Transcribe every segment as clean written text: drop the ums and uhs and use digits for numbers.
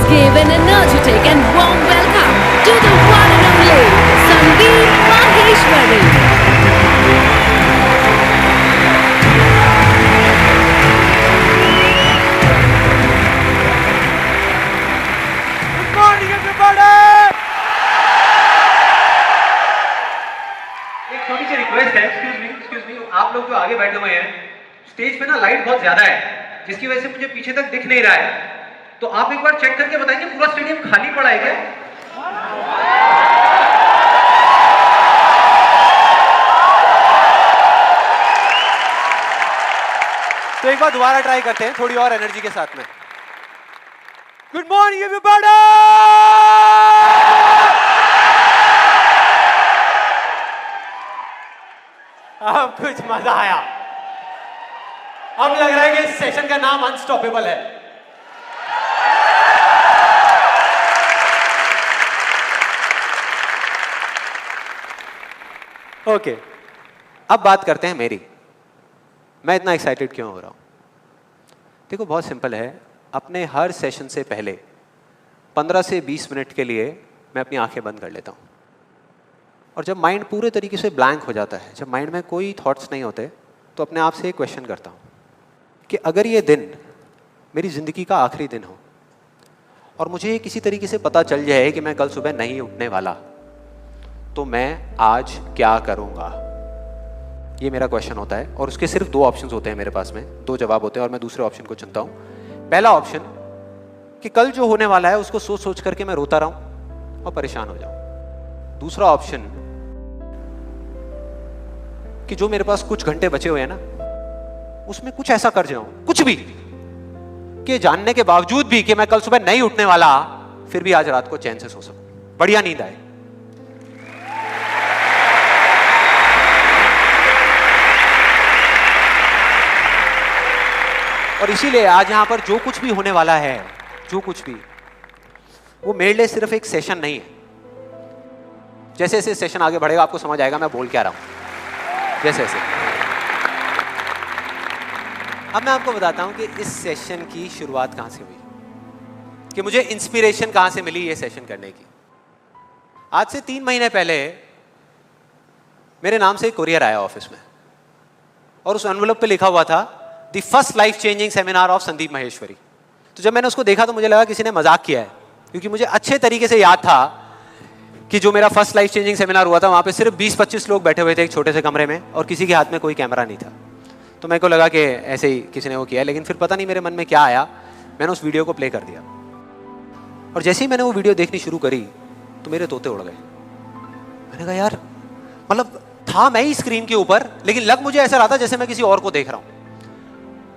give an energetic and warm welcome to the one and only Sandeep Maheshwari. Good morning, everybody. एक छोटी सी request है, excuse me, आप लोग जो आगे बैठे हुए हैं, स्टेज पे ना लाइट बहुत ज्यादा है, जिसकी वजह से मुझे पीछे तक दिख नहीं रहा है। तो आप एक बार चेक करके बताएंगे पूरा स्टेडियम खाली पड़ा है क्या? तो एक बार दोबारा ट्राई करते हैं थोड़ी और एनर्जी के साथ में। Good morning everybody. अब कुछ मजा आया। अब लग रहा है कि इस सेशन का नाम अनस्टॉपेबल है। ओके, अब बात करते हैं मेरी। मैं इतना एक्साइटेड क्यों हो रहा हूं? देखो, बहुत सिंपल है। अपने हर सेशन से पहले 15 से 20 मिनट के लिए मैं अपनी आंखें बंद कर लेता हूं। और जब माइंड पूरे तरीके से ब्लैंक हो जाता है, जब माइंड में कोई थॉट्स नहीं होते, तो अपने आप से एक क्वेश्चन करता हूँ कि अगर ये दिन मेरी ज़िंदगी का आखिरी दिन हो और मुझे ये किसी तरीके से पता चल जाए कि मैं कल सुबह नहीं उठने वाला, तो मैं आज क्या करूँगा? ये मेरा क्वेश्चन होता है। और उसके सिर्फ 2 ऑप्शंस होते हैं मेरे पास में, 2 जवाब होते हैं और मैं दूसरे ऑप्शन को चुनता हूँ। पहला ऑप्शन कि कल जो होने वाला है उसको सोच सोच करके मैं रोता रहूँ और परेशान हो जाऊँ। दूसरा ऑप्शन कि जो मेरे पास कुछ घंटे बचे हुए हैं ना, उसमें कुछ ऐसा कर जाऊं, कुछ भी, कि जानने के बावजूद भी कि मैं कल सुबह नहीं उठने वाला, फिर भी आज रात को चैन से सो सकूं, बढ़िया नींद आए। और इसीलिए आज यहां पर जो कुछ भी होने वाला है, जो कुछ भी, वो मेरे लिए सिर्फ एक सेशन नहीं है। जैसे जैसे सेशन आगे बढ़ेगा आपको समझ आएगा मैं बोल क्या रहा हूं। जैसे जैसे अब मैं आपको बताता हूं कि इस सेशन की शुरुआत कहां से हुई, कि मुझे इंस्पिरेशन कहां से मिली ये सेशन करने की। आज से 3 महीने पहले मेरे नाम से एक कुरियर आया ऑफिस में और उस एनवेलप पे लिखा हुआ था the first life changing seminar of Sandeep Maheshwari. तो जब मैंने उसको देखा तो मुझे लगा किसी ने मजाक किया है, क्योंकि मुझे अच्छे तरीके से याद था कि जो मेरा फर्स्ट लाइफ चेंजिंग सेमिनार हुआ था वहाँ पे सिर्फ 20-25 लोग बैठे हुए थे एक छोटे से कमरे में और किसी के हाथ में कोई कैमरा नहीं था। तो मेरे को लगा कि ऐसे ही किसी ने वो किया है, लेकिन फिर पता नहीं मेरे मन में क्या आया, मैंने उस वीडियो को प्ले कर दिया। और जैसे ही मैंने वो वीडियो देखनी शुरू करी तो मेरे तोते उड़ गए। मैंने कहा यार, मतलब था मैं ही स्क्रीन के ऊपर, लेकिन लग मुझे ऐसा रहा था जैसे मैं किसी और को देख रहा हूँ।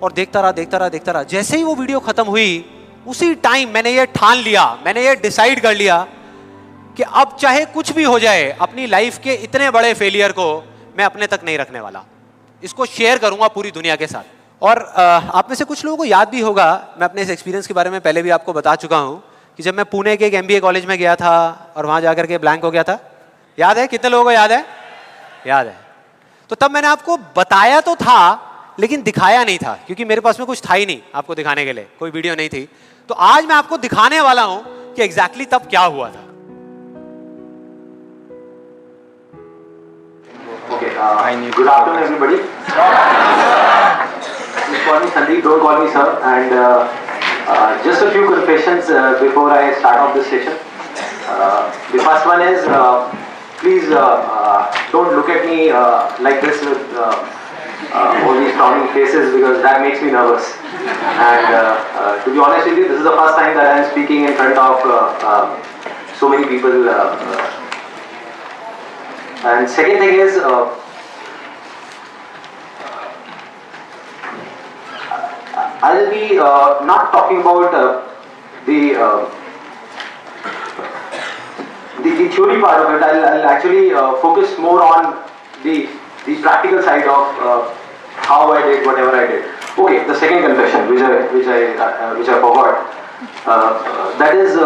और देखता रहा। जैसे ही वो वीडियो खत्म हुई, उसी टाइम मैंने ये ठान लिया, मैंने ये डिसाइड कर लिया कि अब चाहे कुछ भी हो जाए, अपनी लाइफ के इतने बड़े फेलियर को मैं अपने तक नहीं रखने वाला, इसको शेयर करूंगा पूरी दुनिया के साथ। और आप में से कुछ लोगों को याद भी होगा, मैं अपने इस एक्सपीरियंस के बारे में पहले भी आपको बता चुका हूं कि जब मैं पुणे के एक MBA कॉलेज में गया था और वहां जाकर के ब्लैंक हो गया था। याद है? कितने लोगों को याद है? याद है। तो तब मैंने आपको बताया तो था, लेकिन दिखाया नहीं था, क्योंकि मेरे पास में कुछ था ही नहीं आपको दिखाने के लिए, कोई वीडियो नहीं थी। तो आज मैं आपको दिखाने वाला हूं कि एग्जैक्टली तब क्या हुआ था। Okay, good afternoon everybody. Just call me Sandeep, don't call me sir. And just a few confessions before I start off this session. The first one is, please don't look at me like this with all these frowning faces, because that makes me nervous. And to be honest with you, this is the first time that I am speaking in front of so many people. And second thing is, I will be not talking about the theory part of it. I'll actually focus more on the practical side of how I did whatever I did. Okay, the second confession, which I forgot, that is.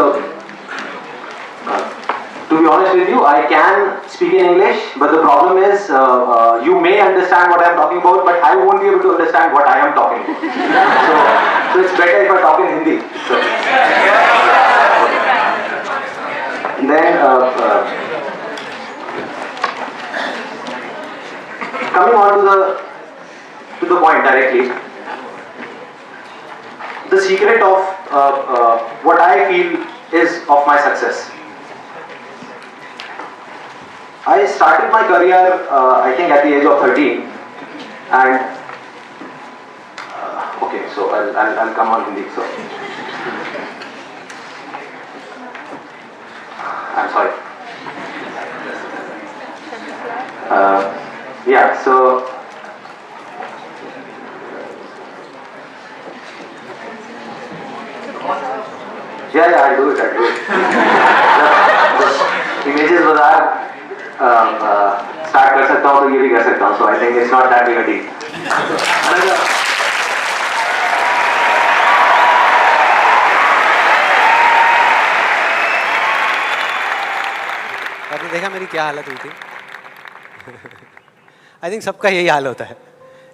To be honest with you, I can speak in English, but the problem is you may understand what I am talking about, but I won't be able to understand what I am talking about. So it's better if I talk in Hindi. So. then coming on to the point directly, the secret of what I feel is of my success. I started my career, I think, at the age of 13, and okay, so I'll come on Hindi. So I'm sorry. Yeah, so yeah, I'll do it. The images बाजार start कर सकता हूँ तो ये भी कर सकता हूँ. So I think it's not that big a deal. आपने देखा मेरी क्या हालत हुई थी? आई थिंक सबका यही हाल होता है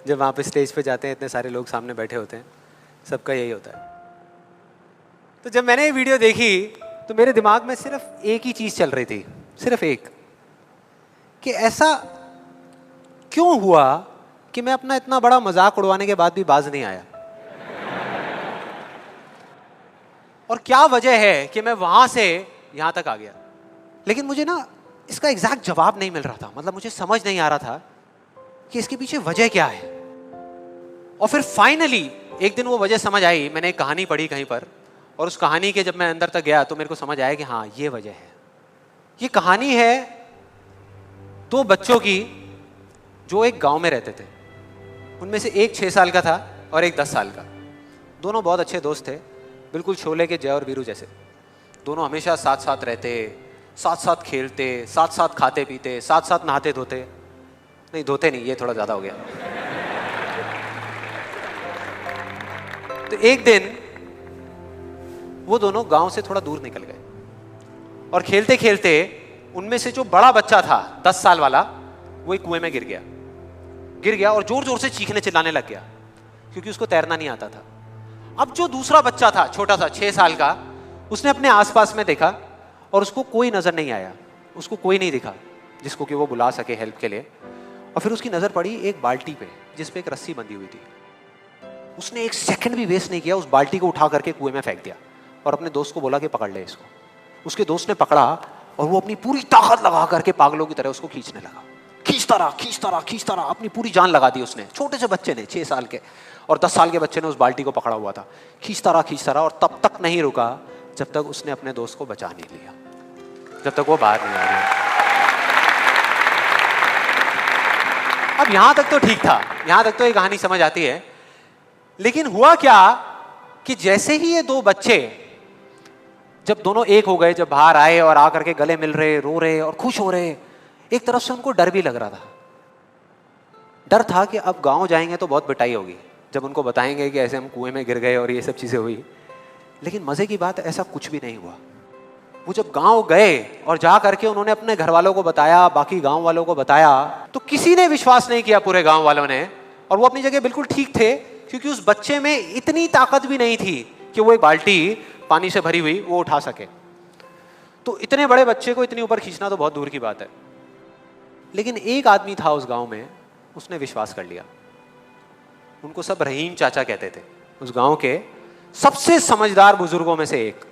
जब वहाँ पे स्टेज पे जाते हैं, इतने सारे लोग सामने बैठे होते हैं, सबका यही होता है. तो जब मैंने ये वीडियो देखी तो मेरे दिमाग में सिर्फ एक ही चीज़ चल रही थी, सिर्फ एक, कि ऐसा क्यों हुआ कि मैं अपना इतना बड़ा मजाक उड़वाने के बाद भी बाज नहीं आया, और क्या वजह है कि मैं वहाँ से यहाँ तक आ गया. लेकिन मुझे ना इसका एग्जैक्ट जवाब नहीं मिल रहा था. मतलब मुझे समझ नहीं आ रहा था कि इसके पीछे वजह क्या है. और फिर फाइनली एक दिन वो वजह समझ आई. मैंने एक कहानी पढ़ी कहीं पर, और उस कहानी के जब मैं अंदर तक गया तो मेरे को समझ आया कि हाँ, ये वजह है. ये कहानी है दो बच्चों की जो एक गांव में रहते थे. उनमें से एक 6 साल का था और एक 10 साल का. दोनों बहुत अच्छे दोस्त थे, बिल्कुल शोले के जय और वीरू जैसे. दोनों हमेशा साथ साथ रहते, साथ साथ खेलते, साथ साथ खाते पीते, साथ साथ नहाते धोते. नहीं, धोते नहीं, ये थोड़ा ज़्यादा हो गया. तो एक दिन वो दोनों गांव से थोड़ा दूर निकल गए, और खेलते खेलते उनमें से जो बड़ा बच्चा था 10 साल वाला, वो एक कुएं में गिर गया और जोर जोर से चीखने चिल्लाने लग गया, क्योंकि उसको तैरना नहीं आता था. अब जो दूसरा बच्चा था, छोटा सा 6 साल का, उसने अपने आसपास में देखा और उसको कोई नजर नहीं आया, उसको कोई नहीं दिखा जिसको कि वो बुला सके हेल्प के लिए. और फिर उसकी नजर पड़ी एक बाल्टी पे जिस पे एक रस्सी बंधी हुई थी. उसने एक सेकंड भी वेस्ट नहीं किया, उस बाल्टी को उठा करके कुएं में फेंक दिया और अपने दोस्त को बोला कि पकड़ ले इसको. उसके दोस्त ने पकड़ा और वो अपनी पूरी ताकत लगा करके पागलों की तरह उसको खींचने लगा. खींचता रहा, अपनी पूरी जान लगा दी उसने. छोटे से बच्चे ने, 6 साल के और 10 साल के बच्चे ने उस बाल्टी को पकड़ा हुआ था. खींचता रहा और तब तक नहीं रुका जब तक उसने अपने दोस्त को बचा नहीं लिया, जब तक वो बाहर नहीं आ गया. अब यहां तक तो ठीक था, यहां तक तो ये कहानी समझ आती है. लेकिन हुआ क्या कि जैसे ही ये दो बच्चे, जब दोनों एक हो गए, जब बाहर आए और आकर के गले मिल रहे, रो रहे और खुश हो रहे, एक तरफ से उनको डर भी लग रहा था. डर था कि अब गांव जाएंगे तो बहुत पिटाई होगी जब उनको बताएंगे कि ऐसे हम कुएं में गिर गए और ये सब चीजें हुई. लेकिन मजे की बात, ऐसा कुछ भी नहीं हुआ. वो जब गांव गए और जा करके उन्होंने अपने घर वालों को बताया, बाकी गांव वालों को बताया, तो किसी ने विश्वास नहीं किया, पूरे गांव वालों ने. और वो अपनी जगह बिल्कुल ठीक थे, क्योंकि उस बच्चे में इतनी ताकत भी नहीं थी कि वो एक बाल्टी पानी से भरी हुई वो उठा सके. तो इतने बड़े बच्चे को इतनी ऊपर खींचना तो बहुत दूर की बात है. लेकिन एक आदमी था उस गांव में, उसने विश्वास कर लिया. उनको सब रहीम चाचा कहते थे, उस गांव के सबसे समझदार बुजुर्गों में से एक.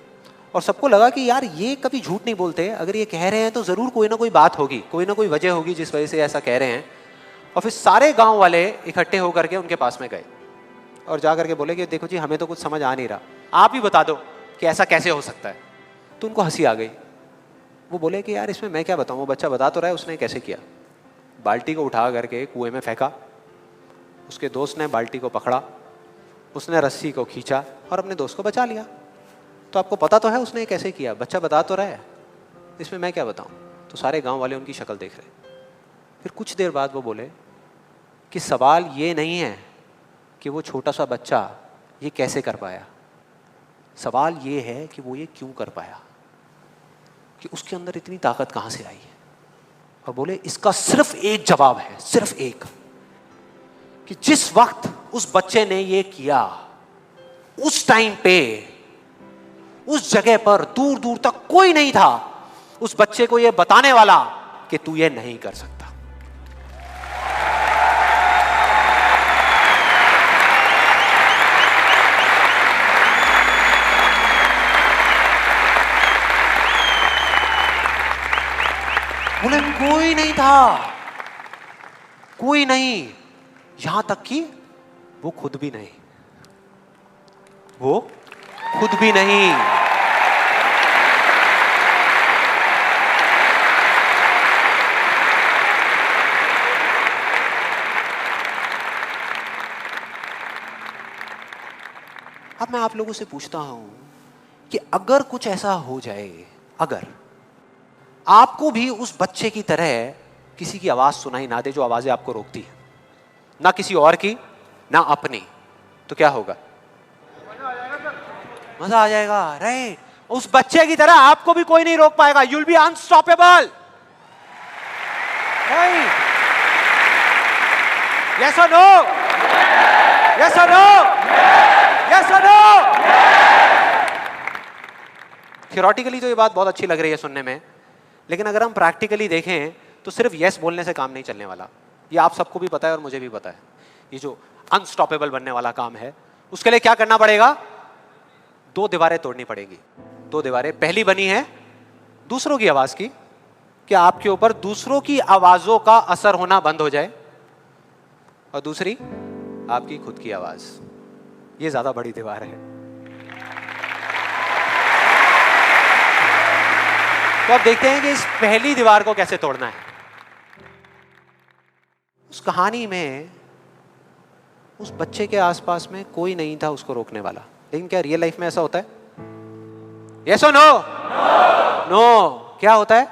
और सबको लगा कि यार ये कभी झूठ नहीं बोलते, अगर ये कह रहे हैं तो जरूर कोई ना कोई बात होगी, कोई ना कोई वजह होगी जिस वजह से ऐसा कह रहे हैं. और फिर सारे गांव वाले इकट्ठे होकर के उनके पास में गए और जा करके बोले कि देखो जी, हमें तो कुछ समझ आ नहीं रहा, आप ही बता दो कि ऐसा कैसे हो सकता है. तो उनको हंसी आ गई. वो बोले कि यार इसमें मैं क्या बताऊं, वो बच्चा बता तो रहा है उसने कैसे किया. बाल्टी को उठा करके कुएं में फेंका, उसके दोस्त ने बाल्टी को पकड़ा, उसने रस्सी को खींचा और अपने दोस्त को बचा लिया. तो आपको पता तो है उसने कैसे किया, बच्चा बता तो रहा है, इसमें मैं क्या बताऊं. तो सारे गांव वाले उनकी शक्ल देख रहे. फिर कुछ देर बाद वो बोले कि सवाल ये नहीं है कि वो छोटा सा बच्चा ये कैसे कर पाया, सवाल ये है कि वो ये क्यों कर पाया, कि उसके अंदर इतनी ताकत कहां से आई है. और बोले इसका सिर्फ एक जवाब है, सिर्फ एक, कि जिस वक्त उस बच्चे ने ये किया, उस टाइम पे उस जगह पर दूर दूर तक कोई नहीं था, उस बच्चे को यह बताने वाला कि तू ये नहीं कर सकता। बोले कोई नहीं था, कोई नहीं, यहां तक कि वो खुद भी नहीं, वो खुद भी नहीं। अब मैं आप लोगों से पूछता हूं कि अगर कुछ ऐसा हो जाए, अगर आपको भी उस बच्चे की तरह किसी की आवाज सुनाई ना दे जो आवाजें आपको रोकती है, ना किसी और की ना अपनी, तो क्या होगा? मजा आ जाएगा, राइट? उस बच्चे की तरह आपको भी कोई नहीं रोक पाएगा। You'll be unstoppable, right? Yes और नो? यस और नो? यस और नो? थियोरेटिकली तो ये बात बहुत अच्छी लग रही है सुनने में, लेकिन अगर हम प्रैक्टिकली देखें तो सिर्फ यस बोलने से काम नहीं चलने वाला। ये आप सबको भी पता है और मुझे भी पता है। ये जो अनस्टॉपेबल बनने वाला काम है, उसके लिए क्या करना पड़ेगा? 2 दीवारें तोड़नी पड़ेगी। 2 दीवारें, पहली बनी है दूसरों की आवाज की, कि आपके ऊपर दूसरों की आवाजों का असर होना बंद हो जाए, और दूसरी आपकी खुद की आवाज। ये ज्यादा बड़ी दीवार है। तो अब देखते हैं कि इस पहली दीवार को कैसे तोड़ना है। उस कहानी में उस बच्चे के आसपास में कोई नहीं था उसको रोकने वाला, लेकिन क्या रियल लाइफ में ऐसा होता है? यस और नो? नो। क्या होता है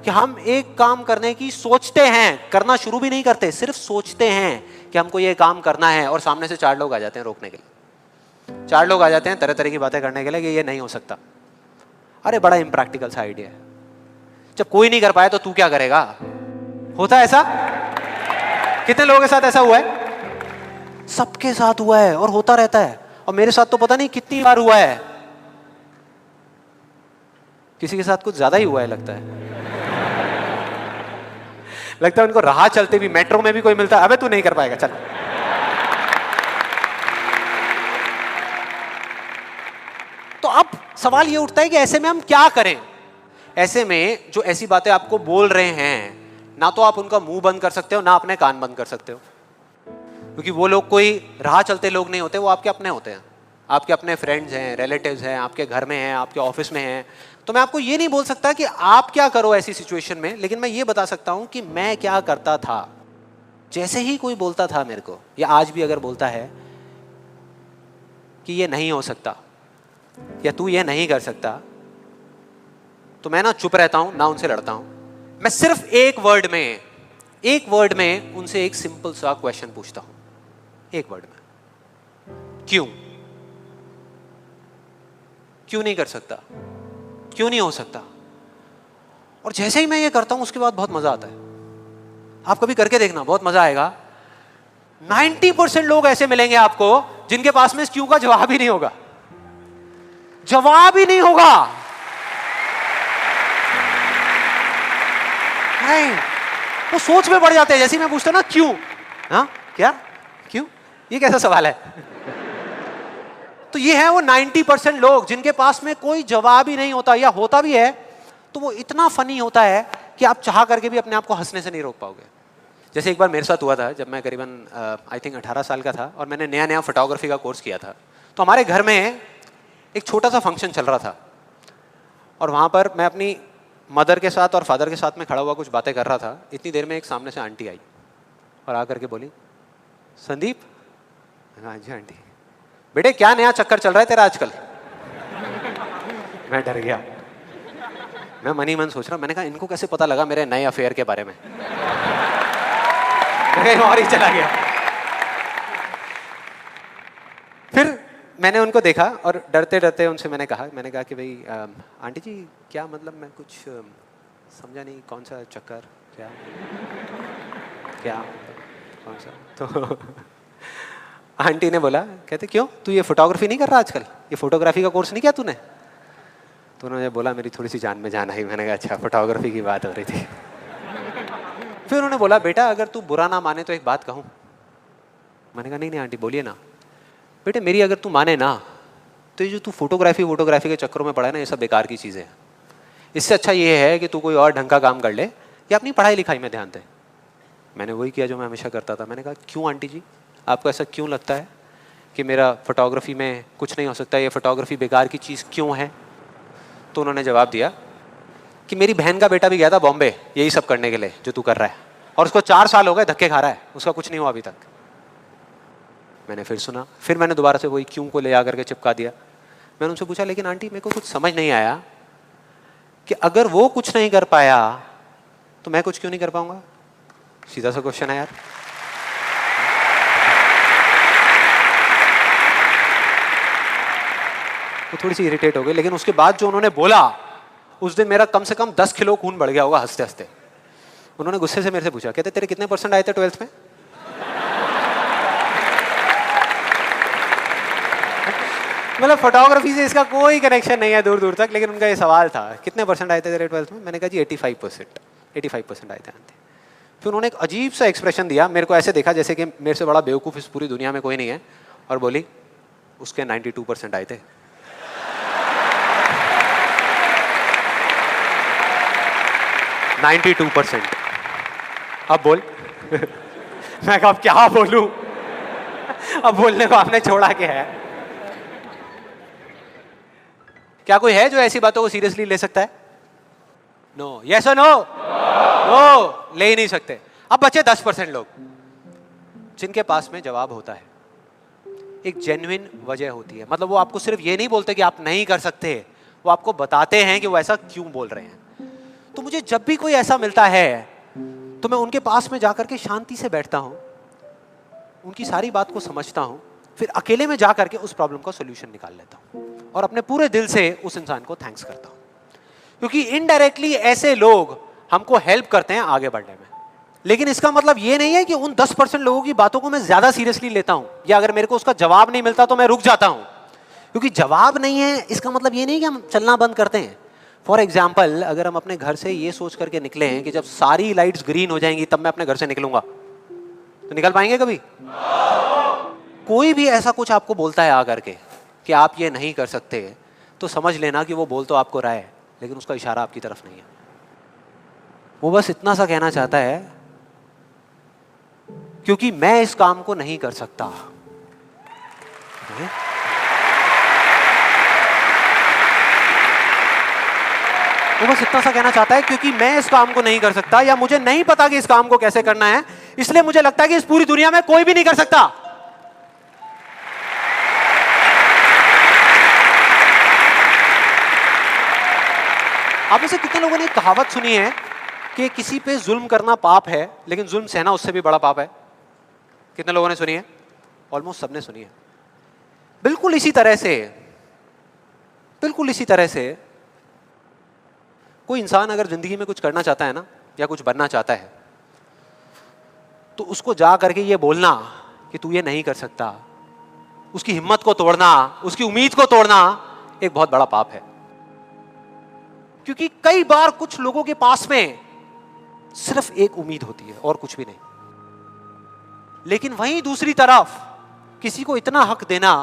कि हम एक काम करने की सोचते हैं, करना शुरू भी नहीं करते, सिर्फ सोचते हैं कि हमको ये काम करना है, और सामने से 4 लोग आ जाते हैं रोकने के लिए। 4 लोग आ जाते हैं तरह तरह की बातें करने के लिए कि ये नहीं हो सकता। अरे बड़ा इम्प्रैक्टिकल सा आइडिया है। जब कोई नहीं कर पाया तो तू क्या करेगा? होता है ऐसा? कितने लोगों के साथ ऐसा हुआ है? सबके साथ हुआ है और होता रहता है। और मेरे साथ तो पता नहीं कितनी बार हुआ है। किसी के साथ कुछ ज्यादा ही हुआ है लगता है। लगता है उनको राह चलते भी, मेट्रो में भी कोई मिलता है, अबे तू नहीं कर पाएगा, चल। तो अब सवाल ये उठता है कि ऐसे में हम क्या करें? ऐसे में जो ऐसी बातें आपको बोल रहे हैं, ना तो आप उनका मुंह बंद कर सकते हो, ना अपने कान बंद कर सकते हो, क्योंकि वो लोग कोई राह चलते लोग नहीं होते, वो आपके अपने होते हैं। आपके अपने फ्रेंड्स हैं, रिलेटिव्स हैं, आपके घर में हैं, आपके ऑफिस में हैं। तो मैं आपको ये नहीं बोल सकता कि आप क्या करो ऐसी सिचुएशन में, लेकिन मैं ये बता सकता हूं कि मैं क्या करता था। जैसे ही कोई बोलता था मेरे को, या आज भी अगर बोलता है कि ये नहीं हो सकता या तू ये नहीं कर सकता, तो मैं ना चुप रहता हूं, ना उनसे लड़ता हूं। मैं सिर्फ एक वर्ड में उनसे एक सिंपल सा क्वेश्चन पूछता हूं, एक वर्ड में। क्यों? क्यों नहीं कर सकता? क्यों नहीं हो सकता? और जैसे ही मैं ये करता हूं उसके बाद बहुत मजा आता है। आप कभी करके देखना, बहुत मजा आएगा। 90% लोग ऐसे मिलेंगे आपको जिनके पास में इस क्यों का जवाब ही नहीं होगा। जवाब ही नहीं होगा। नहीं, वो सोच में पड़ जाते हैं। जैसे मैं पूछता ना क्यों, हाँ क्या, क्यों, ये कैसा सवाल है? तो ये है वो 90% लोग जिनके पास में कोई जवाब ही नहीं होता, या होता भी है तो वो इतना फनी होता है कि आप चाह करके भी अपने आप को हंसने से नहीं रोक पाओगे। जैसे एक बार मेरे साथ हुआ था, जब मैं करीबन आई थिंक 18 साल का था और मैंने नया नया फोटोग्राफी का कोर्स किया था। तो हमारे घर में एक छोटा सा फंक्शन चल रहा था, और वहाँ पर मैं अपनी मदर के साथ और फादर के साथ में खड़ा हुआ कुछ बातें कर रहा था। इतनी देर में एक सामने से आंटी आई और आकर के बोली, संदीप। हाँ जी आंटी। बेटे क्या नया चक्कर चल रहा है तेरा आजकल? मैं डर गया। मैं मन ही मन सोच रहा, मैंने कहा इनको कैसे पता लगा मेरे नए अफेयर के बारे में? मैं और ही चला गया। फिर मैंने उनको देखा और डरते डरते उनसे मैंने कहा कि भाई आंटी जी क्या मतलब, मैं कुछ समझा नहीं, कौन सा चक्कर, क्या क्या कौन सा? तो आंटी ने बोला, कहते क्यों, तू ये फोटोग्राफी नहीं कर रहा आजकल? ये फोटोग्राफी का कोर्स नहीं किया तूने? तो उन्होंने बोला, मेरी थोड़ी सी जान में जान आई। मैंने कहा अच्छा, फोटोग्राफी की बात हो रही थी। फिर उन्होंने बोला, बेटा अगर तू बुरा ना माने तो एक बात कहूँ। मैंने कहा नहीं नहीं आंटी बोलिए ना। बेटे मेरी अगर तू माने ना, तो ये जो तू फोटोग्राफी के चक्करों में पड़ा है ना, ये सब बेकार की चीज़ें हैं। इससे अच्छा ये है कि तू कोई और ढंग का काम कर ले या अपनी पढ़ाई लिखाई में ध्यान दे। मैंने वही किया जो मैं हमेशा करता था। मैंने कहा क्यों आंटी जी, आपको ऐसा क्यों लगता है कि मेरा फोटोग्राफी में कुछ नहीं हो सकता, ये फोटोग्राफी बेकार की चीज़ क्यों है? तो उन्होंने जवाब दिया कि मेरी बहन का बेटा भी गया था बॉम्बे यही सब करने के लिए जो तू कर रहा है, और उसको 4 साल हो गए धक्के खा रहा है, उसका कुछ नहीं हुआ अभी तक। मैंने फिर सुना, फिर मैंने दोबारा से वही क्यों को ले आकर के चिपका दिया। मैंने उनसे पूछा, लेकिन आंटी मेरे को कुछ समझ नहीं आया कि अगर वो कुछ नहीं कर पाया तो मैं कुछ क्यों नहीं कर पाऊंगा? सीधा सा क्वेश्चन है यार। वो थोड़ी सी इरिटेट हो गई, लेकिन उसके बाद जो उन्होंने बोला, उस दिन मेरा कम से कम 10 किलो खून बढ़ गया होगा हंसते हंसते। उन्होंने गुस्से से मेरे से पूछा, कहते तेरे कितने % आए थे 12th में? मतलब फोटोग्राफी से इसका कोई कनेक्शन नहीं है दूर दूर तक, लेकिन उनका ये सवाल था कितने % आए थे तेरे 12th में? मैंने कहा जी 85% आए थे आंटी। फिर उन्होंने एक अजीब सा एक्सप्रेशन दिया, मेरे को ऐसे देखा जैसे कि मेरे से बड़ा बेवकूफ़ इस पूरी दुनिया में कोई नहीं है, और बोली उसके 92% आए थे। अब बोल। मैं कहा अब क्या बोलूं? अब बोलने को आपने छोड़ा क्या है? क्या कोई है जो ऐसी बातों को सीरियसली ले सकता है? नो, यस और नो? नो, ले ही नहीं सकते। अब बचे 10% लोग जिनके पास में जवाब होता है, एक जेन्युइन वजह होती है। मतलब वो आपको सिर्फ ये नहीं बोलते कि आप नहीं कर सकते, वो आपको बताते हैं कि वो ऐसा क्यों बोल रहे हैं। तो मुझे जब भी कोई ऐसा मिलता है तो मैं उनके पास में जाकर के शांति से बैठता हूं, उनकी सारी बात को समझता हूं, फिर अकेले में जाकर के उस प्रॉब्लम का सॉल्यूशन निकाल लेता हूं और अपने पूरे दिल से उस इंसान को थैंक्स करता हूं, क्योंकि इनडायरेक्टली ऐसे लोग हमको हेल्प करते हैं आगे बढ़ने में। लेकिन इसका मतलब ये नहीं है कि उन 10% लोगों की बातों को मैं ज्यादा सीरियसली लेता हूं, या अगर मेरे को उसका जवाब नहीं मिलता तो मैं रुक जाता हूं। क्योंकि जवाब नहीं है इसका मतलब ये नहीं कि हम चलना बंद करते हैं। फॉर एग्जाम्पल, अगर हम अपने घर से ये सोच करके निकले हैं कि जब सारी लाइट्स ग्रीन हो जाएंगी तब मैं अपने घर से निकलूंगा, तो निकल पाएंगे कभी? कोई भी ऐसा कुछ आपको बोलता है आकर के कि आप ये नहीं कर सकते, तो समझ लेना कि वो बोल तो आपको रहा है, लेकिन उसका इशारा आपकी तरफ नहीं है। वो बस इतना सा कहना चाहता है क्योंकि मैं इस काम को नहीं कर सकता। वो बस इतना सा कहना चाहता है क्योंकि मैं इस काम को नहीं कर सकता, या मुझे नहीं पता कि इस काम को कैसे करना है, इसलिए मुझे लगता है कि इस पूरी दुनिया में कोई भी नहीं कर सकता। आप में से कितने लोगों ने कहावत सुनी है कि किसी पे जुल्म करना पाप है, लेकिन जुल्म सहना उससे भी बड़ा पाप है? कितने लोगों ने सुनी है? ऑलमोस्ट सबने सुनी है। बिल्कुल इसी तरह से कोई इंसान अगर जिंदगी में कुछ करना चाहता है ना, या कुछ बनना चाहता है, तो उसको जा करके ये बोलना कि तू ये नहीं कर सकता, उसकी हिम्मत को तोड़ना, उसकी उम्मीद को तोड़ना एक बहुत बड़ा पाप है। क्योंकि कई बार कुछ लोगों के पास में सिर्फ एक उम्मीद होती है और कुछ भी नहीं, लेकिन वहीं दूसरी तरफ किसी को इतना हक देना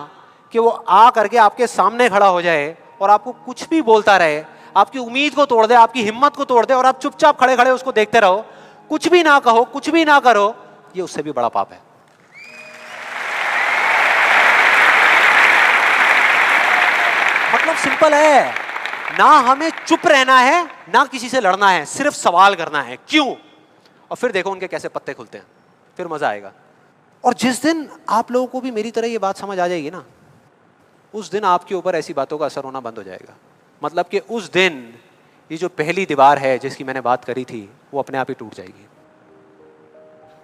कि वो आ करके आपके सामने खड़ा हो जाए और आपको कुछ भी बोलता रहे, आपकी उम्मीद को तोड़ दे, आपकी हिम्मत को तोड़ दे, और आप चुपचाप खड़े खड़े उसको देखते रहो, कुछ भी ना कहो, कुछ भी ना करो, ये उससे भी बड़ा पाप है। मतलब सिंपल है, ना हमें चुप रहना है, ना किसी से लड़ना है, सिर्फ सवाल करना है क्यों, और फिर देखो उनके कैसे पत्ते खुलते हैं, फिर मजा आएगा। और जिस दिन आप लोगों को भी मेरी तरह ये बात समझ आ जाएगी ना, उस दिन आपके ऊपर ऐसी बातों का असर होना बंद हो जाएगा। मतलब कि उस दिन ये जो पहली दीवार है जिसकी मैंने बात करी थी, वो अपने आप ही टूट जाएगी।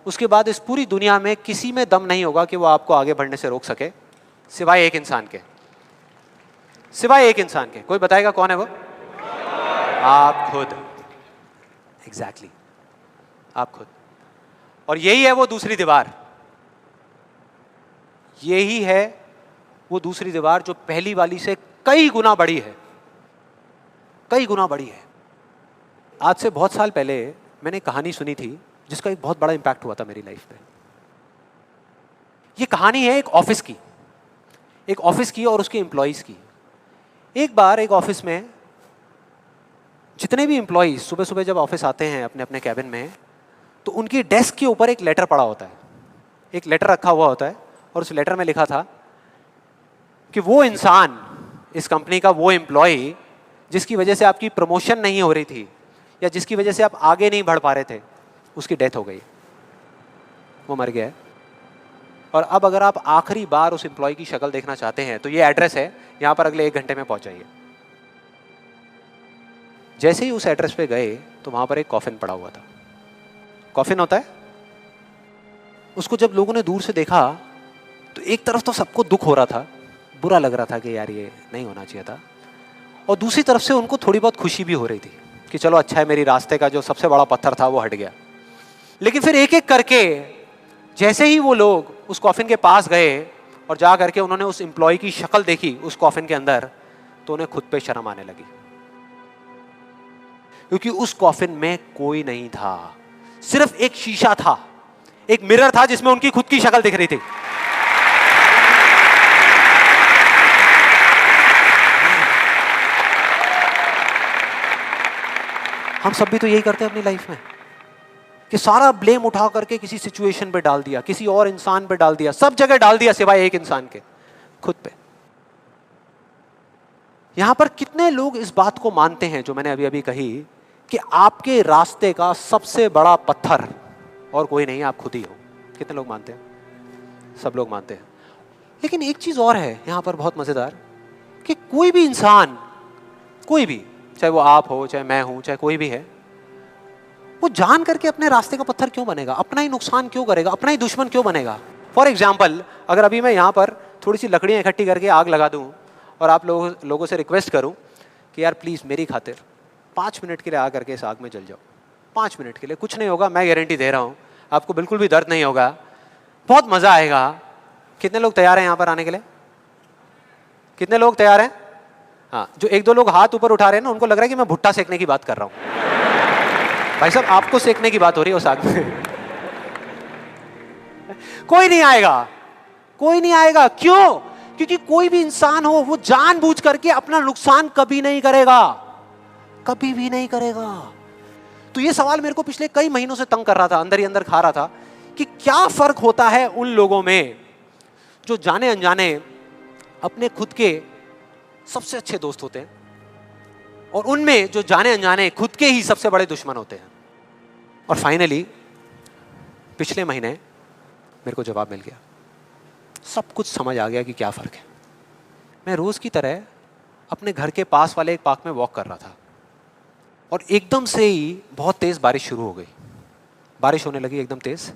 उसके बाद इस पूरी दुनिया में किसी में दम नहीं होगा कि वो आपको आगे बढ़ने से रोक सके, सिवाय एक इंसान के। कोई बताएगा कौन है वो? आप खुद। एग्जैक्टली, आप खुद। और यही है वो दूसरी दीवार, यही है वो दूसरी दीवार जो पहली वाली से कई गुना बड़ी है। कई गुना बड़ी है। आज से बहुत साल पहले मैंने एक कहानी सुनी थी जिसका एक बहुत बड़ा इंपैक्ट हुआ था मेरी लाइफ पे। ये कहानी है एक ऑफिस की और उसके एम्प्लॉइज की। एक बार एक ऑफिस में जितने भी एम्प्लॉइज सुबह सुबह जब ऑफिस आते हैं अपने अपने कैबिन में, तो उनकी डेस्क के ऊपर एक लेटर पड़ा होता है, एक लेटर रखा हुआ होता है, और उस लेटर में लिखा था कि वो इंसान, इस कंपनी का वो एम्प्लॉय जिसकी वजह से आपकी प्रमोशन नहीं हो रही थी या जिसकी वजह से आप आगे नहीं बढ़ पा रहे थे, उसकी डेथ हो गई, वो मर गया है। और अब अगर आप आखिरी बार उस एम्प्लॉय की शक्ल देखना चाहते हैं तो ये एड्रेस है, यहां पर अगले 1 घंटे में पहुंच जाइए। जैसे ही उस एड्रेस पे गए तो वहां पर एक कॉफिन पड़ा हुआ था। कॉफिन होता है, उसको जब लोगों ने दूर से देखा तो एक तरफ तो सबको दुख हो रहा था, बुरा लग रहा था कि यार ये नहीं होना चाहिए था, और दूसरी तरफ से उनको थोड़ी बहुत खुशी भी हो रही थी कि चलो अच्छा है, मेरी रास्ते का जो सबसे बड़ा पत्थर था वो हट गया। लेकिन फिर एक एक करके जैसे ही वो लोग उस कॉफिन के पास गए और जा करके उन्होंने उस एम्प्लॉय की शक्ल देखी उस कॉफिन के अंदर, तो उन्हें खुद पे शर्म आने लगी, क्योंकि उस कॉफिन में कोई नहीं था, सिर्फ एक शीशा था, एक मिरर था जिसमें उनकी खुद की शक्ल दिख रही थी। हम सब भी तो यही करते हैं अपनी लाइफ में कि सारा ब्लेम उठा करके किसी सिचुएशन पे डाल दिया, किसी और इंसान पे डाल दिया, सब जगह डाल दिया सिवाय एक इंसान के, खुद पे। यहां पर कितने लोग इस बात को मानते हैं जो मैंने अभी अभी कही कि आपके रास्ते का सबसे बड़ा पत्थर और कोई नहीं, आप खुद ही हो? कितने लोग मानते हैं? सब लोग मानते हैं। लेकिन एक चीज और है यहां पर बहुत मजेदार, कि कोई भी इंसान, कोई भी, चाहे वो आप हो, चाहे मैं हूं, चाहे कोई भी है, वो जान करके अपने रास्ते का पत्थर क्यों बनेगा? अपना ही नुकसान क्यों करेगा? अपना ही दुश्मन क्यों बनेगा? फॉर एग्जाम्पल, अगर अभी मैं यहाँ पर थोड़ी सी लकड़ियाँ इकट्ठी करके आग लगा दूँ और आप लोगों से रिक्वेस्ट करूँ कि यार प्लीज़ मेरी खातिर 5 मिनट के लिए आ करके इस आग में जल जाओ, 5 मिनट के लिए, कुछ नहीं होगा, मैं गारंटी दे रहा हूँ, आपको बिल्कुल भी दर्द नहीं होगा, बहुत मज़ा आएगा। कितने लोग तैयार हैं यहाँ पर आने के लिए? कितने लोग तैयार हैं? हाँ, जो 1-2 लोग हाथ ऊपर उठा रहे हैं ना, उनको लग रहा है कि मैं भुट्टा सेकने की बात कर रहा हूँ। भाई साहब, आपको सेकने की बात हो रही है उस आग में। कोई नहीं आएगा, कोई नहीं आएगा। क्यों? क्योंकि कोई भी इंसान हो वो जानबूझ करके अपना नुकसान कभी नहीं करेगा, कभी भी नहीं करेगा। तो ये सवाल मेरे को पिछले कई महीनों से तंग कर रहा था, अंदर ही अंदर खा रहा था कि क्या फर्क होता है उन लोगों में जो जाने अनजाने अपने खुद के सबसे अच्छे दोस्त होते हैं और उनमें जो जाने अनजाने खुद के ही सबसे बड़े दुश्मन होते हैं। और फाइनली पिछले महीने मेरे को जवाब मिल गया, सब कुछ समझ आ गया कि क्या फर्क है। मैं रोज की तरह अपने घर के पास वाले एक पार्क में वॉक कर रहा था और एकदम से ही बहुत तेज बारिश शुरू हो गई, बारिश होने लगी एकदम तेज।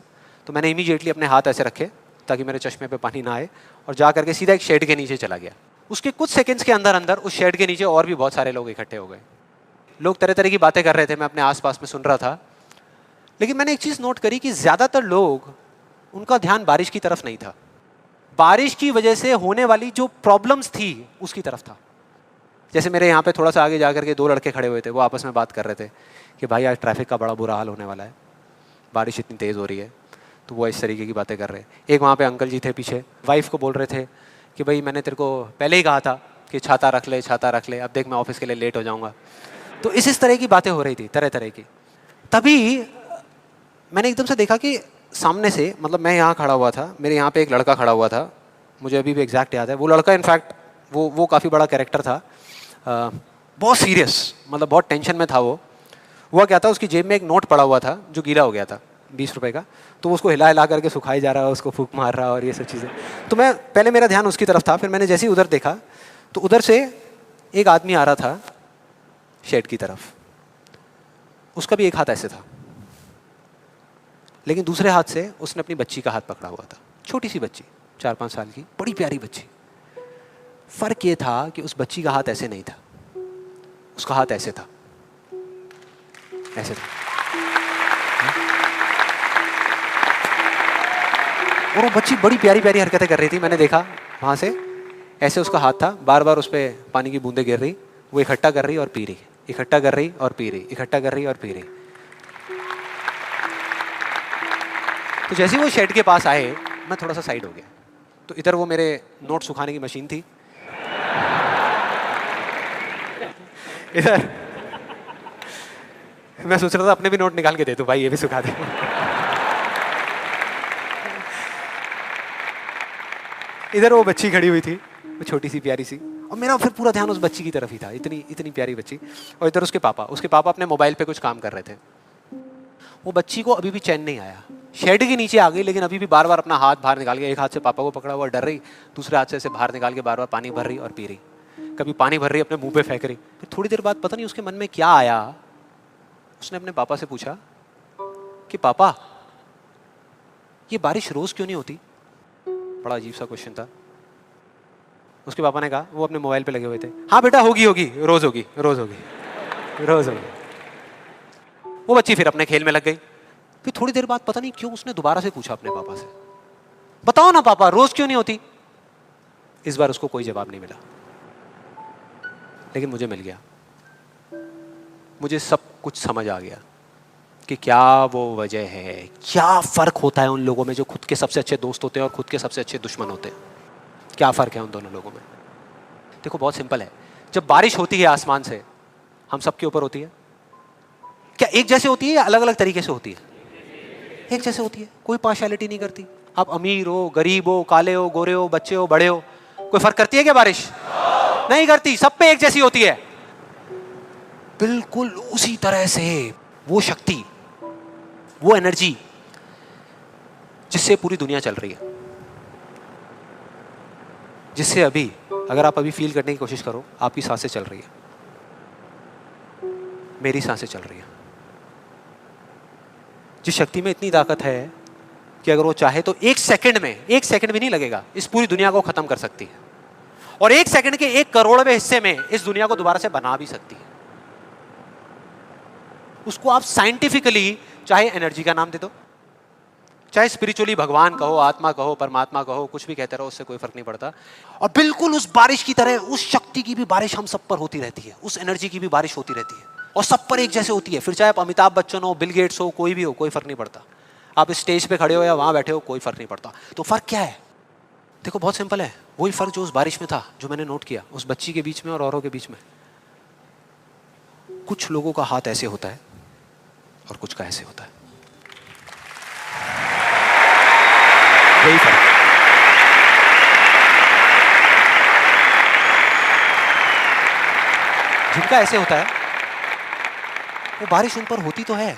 तो मैंने इमीडिएटली अपने हाथ ऐसे रखे ताकि मेरे चश्मे पे पानी ना आए और जा करके सीधा एक शेड के नीचे चला गया। उसके कुछ सेकंड्स के अंदर अंदर उस शेड के नीचे और भी बहुत सारे लोग इकट्ठे हो गए। लोग तरह तरह की बातें कर रहे थे, मैं अपने आसपास में सुन रहा था। लेकिन मैंने एक चीज़ नोट करी कि ज़्यादातर लोग, उनका ध्यान बारिश की तरफ नहीं था, बारिश की वजह से होने वाली जो प्रॉब्लम्स थी उसकी तरफ था। जैसे मेरे यहाँ पे थोड़ा सा आगे जा करके 2 लड़के खड़े हुए थे, वो आपस में बात कर रहे थे कि भाई आज ट्रैफिक का बड़ा बुरा हाल होने वाला है, बारिश इतनी तेज़ हो रही है। तो वो इस तरीके की बातें कर रहे हैं। एक वहाँ पे अंकल जी थे पीछे, वाइफ को बोल रहे थे कि भाई मैंने तेरे को पहले ही कहा था कि छाता रख ले, छाता रख ले, अब देख मैं ऑफिस के लिए लेट हो जाऊँगा। तो इस तरह की बातें हो रही थी, तरह तरह की। तभी मैंने एकदम से देखा कि सामने से, मतलब मैं यहाँ खड़ा हुआ था, मेरे यहाँ पे एक लड़का खड़ा हुआ था, मुझे अभी भी एग्जैक्ट याद है। वो लड़का इनफैक्ट वो काफ़ी बड़ा कैरेक्टर था, बहुत सीरियस, मतलब बहुत टेंशन में था वो। हुआ क्या था, उसकी जेब में एक नोट पड़ा हुआ था जो गीला हो गया था, 20 रुपए का। तो उसको हिला हिला करके सुखाई जा रहा है, उसको फूंक मार रहा है और ये सब चीज़ें। तो मैं पहले, मेरा ध्यान उसकी तरफ था, फिर मैंने जैसे ही उधर देखा तो उधर से एक आदमी आ रहा था शेड की तरफ। उसका भी एक हाथ ऐसे था, लेकिन दूसरे हाथ से उसने अपनी बच्ची का हाथ पकड़ा हुआ था, छोटी सी बच्ची, 4-5 साल की, बड़ी प्यारी बच्ची। फर्क ये था कि उस बच्ची का हाथ ऐसे नहीं था, उसका हाथ ऐसे था, ऐसे था। और वो बच्ची बड़ी प्यारी प्यारी हरकतें कर रही थी। मैंने देखा वहाँ से, ऐसे उसका हाथ था, बार बार उस पर पानी की बूंदें गिर रही, वो इकट्ठा कर रही और पी रही, इकट्ठा कर रही और पी रही, इकट्ठा कर रही और पी रही। तो जैसे ही वो शेड के पास आए, मैं थोड़ा सा साइड हो गया। तो इधर वो मेरे नोट सुखाने की मशीन थी, इधर मैं सोच रहा था अपने भी नोट निकाल के दे दूं, भाई ये भी सुखा दे। इधर वो बच्ची खड़ी हुई थी, वो छोटी सी प्यारी सी, और मेरा फिर पूरा ध्यान उस बच्ची की तरफ ही था, इतनी इतनी प्यारी बच्ची। और इधर उसके पापा अपने मोबाइल पे कुछ काम कर रहे थे। वो बच्ची को अभी भी चैन नहीं आया, शेड के नीचे आ गई, लेकिन अभी भी बार बार अपना हाथ बाहर निकाल के, एक हाथ से पापा को पकड़ा हुआ डर रही, दूसरे हाथ से ऐसे बाहर निकाल के बार बार पानी भर रही और पी रही। कभी पानी भर रही, अपने मुंह पे फेंक रही। फिर थोड़ी देर बाद पता नहीं उसके मन में क्या आया, उसने अपने पापा से पूछा कि पापा ये बारिश रोज क्यों नहीं होती? बड़ा अजीब सा क्वेश्चन था। उसके पापा ने कहा, वो अपने मोबाइल पे लगे हुए थे, हाँ बेटा होगी होगी, रोज होगी, रोज होगी, रोज होगी। वो बच्ची फिर अपने खेल में लग गई। फिर थोड़ी देर बाद पता नहीं क्यों उसने दोबारा से पूछा अपने पापा से, बताओ ना पापा रोज क्यों नहीं होती? इस बार उसको कोई जवाब नहीं मिला, लेकिन मुझे मिल गया। मुझे सब कुछ समझ आ गया कि क्या वो वजह है, क्या फर्क होता है उन लोगों में जो खुद के सबसे अच्छे दोस्त होते हैं और खुद के सबसे अच्छे दुश्मन होते हैं। क्या फर्क है उन दोनों लोगों में? देखो बहुत सिंपल है। जब बारिश होती है आसमान से, हम सबके ऊपर होती है, क्या एक जैसे होती है या अलग अलग तरीके से होती है? एक जैसे होती है, कोई पार्शियलिटी नहीं करती। आप अमीर हो, गरीब हो, काले हो, गोरे हो, बच्चे हो, बड़े हो, कोई फर्क करती है क्या बारिश? नहीं करती, सब पे एक जैसी होती है। बिल्कुल उसी तरह से वो शक्ति, वो एनर्जी जिससे पूरी दुनिया चल रही है, जिससे अभी अगर आप अभी फील करने की कोशिश करो, आपकी सांसें चल रही है, मेरी सांसें चल रही है। जिस शक्ति में इतनी ताकत है कि अगर वो चाहे तो एक सेकंड भी नहीं लगेगा, इस पूरी दुनिया को खत्म कर सकती है, और एक सेकंड के 1 करोड़वें हिस्से में इस दुनिया को दोबारा से बना भी सकती है। उसको आप साइंटिफिकली चाहे एनर्जी का नाम दे दो, चाहे स्पिरिचुअली भगवान कहो, आत्मा कहो, परमात्मा कहो, कुछ भी कहते रहो, उससे कोई फर्क नहीं पड़ता। और बिल्कुल उस बारिश की तरह उस शक्ति की भी बारिश हम सब पर होती रहती है, उस एनर्जी की भी बारिश होती रहती है, और सब पर एक जैसे होती है। फिर चाहे आप अमिताभ बच्चन हो, बिल गेट्स हो, कोई भी हो, कोई फर्क नहीं पड़ता। आप इस स्टेज पे खड़े हो या वहां बैठे हो, कोई फर्क नहीं पड़ता। तो फर्क क्या है? देखो बहुत सिंपल है, वही फर्क जो उस बारिश में था, जो मैंने नोट किया उस बच्ची के बीच में और औरों के बीच में। कुछ लोगों का हाथ ऐसे होता है और कुछ का ऐसे होता है, यही फर्क। जिनका ऐसे होता है वो बारिश उन पर होती तो है,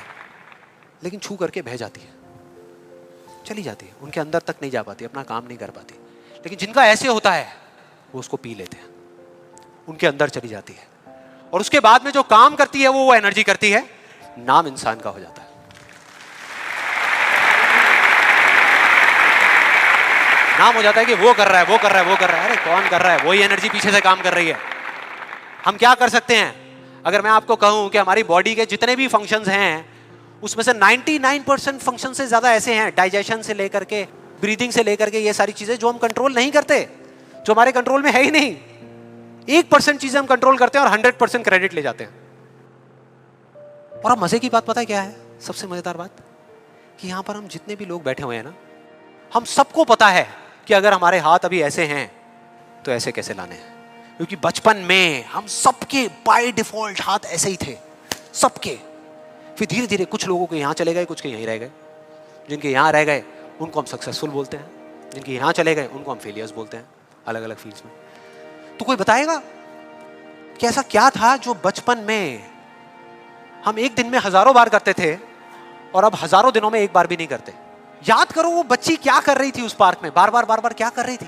लेकिन छू करके बह जाती है, चली जाती है, उनके अंदर तक नहीं जा पाती, अपना काम नहीं कर पाती। लेकिन जिनका ऐसे होता है वो उसको पी लेते हैं, उनके अंदर चली जाती है, और उसके बाद में जो काम करती है वो एनर्जी करती है, नाम इंसान का हो जाता है। नाम हो जाता है कि वो कर रहा है, वो कर रहा है, वो कर रहा है। अरे कौन कर रहा है? वही एनर्जी पीछे से काम कर रही है। हम क्या कर सकते हैं? अगर मैं आपको कहूं कि हमारी बॉडी के जितने भी फंक्शंस हैं, उसमें से 99% फंक्शन से ज्यादा ऐसे हैं, डाइजेशन से लेकर के, ब्रीदिंग से लेकर के, ये सारी चीजें जो हम कंट्रोल नहीं करते, जो हमारे कंट्रोल में है ही नहीं। 1% चीजें हम कंट्रोल करते हैं और 100% क्रेडिट ले जाते हैं। और अब मजे की बात पता है क्या है? सबसे मजेदार बात कि यहां पर हम जितने भी लोग बैठे हुए हैं ना, हम सबको पता है कि अगर हमारे हाथ अभी ऐसे हैं तो ऐसे कैसे लाने हैं, क्योंकि बचपन में हम सबके बाय डिफॉल्ट हाथ ऐसे ही थे, सबके। फिर धीरे धीरे कुछ लोगों के यहाँ चले गए, कुछ के यहीं रह गए। जिनके यहाँ रह गए उनको हम सक्सेसफुल बोलते हैं, जिनके यहाँ चले गए उनको हम फेलियर्स बोलते हैं, अलग अलग फील्ड्स में। तो कोई बताएगा कि ऐसा क्या था जो बचपन में हम एक दिन में हजारों बार करते थे और अब हजारों दिनों में एक बार भी नहीं करते? याद करो वो बच्ची क्या कर रही थी उस पार्क में, बार बार क्या कर रही थी?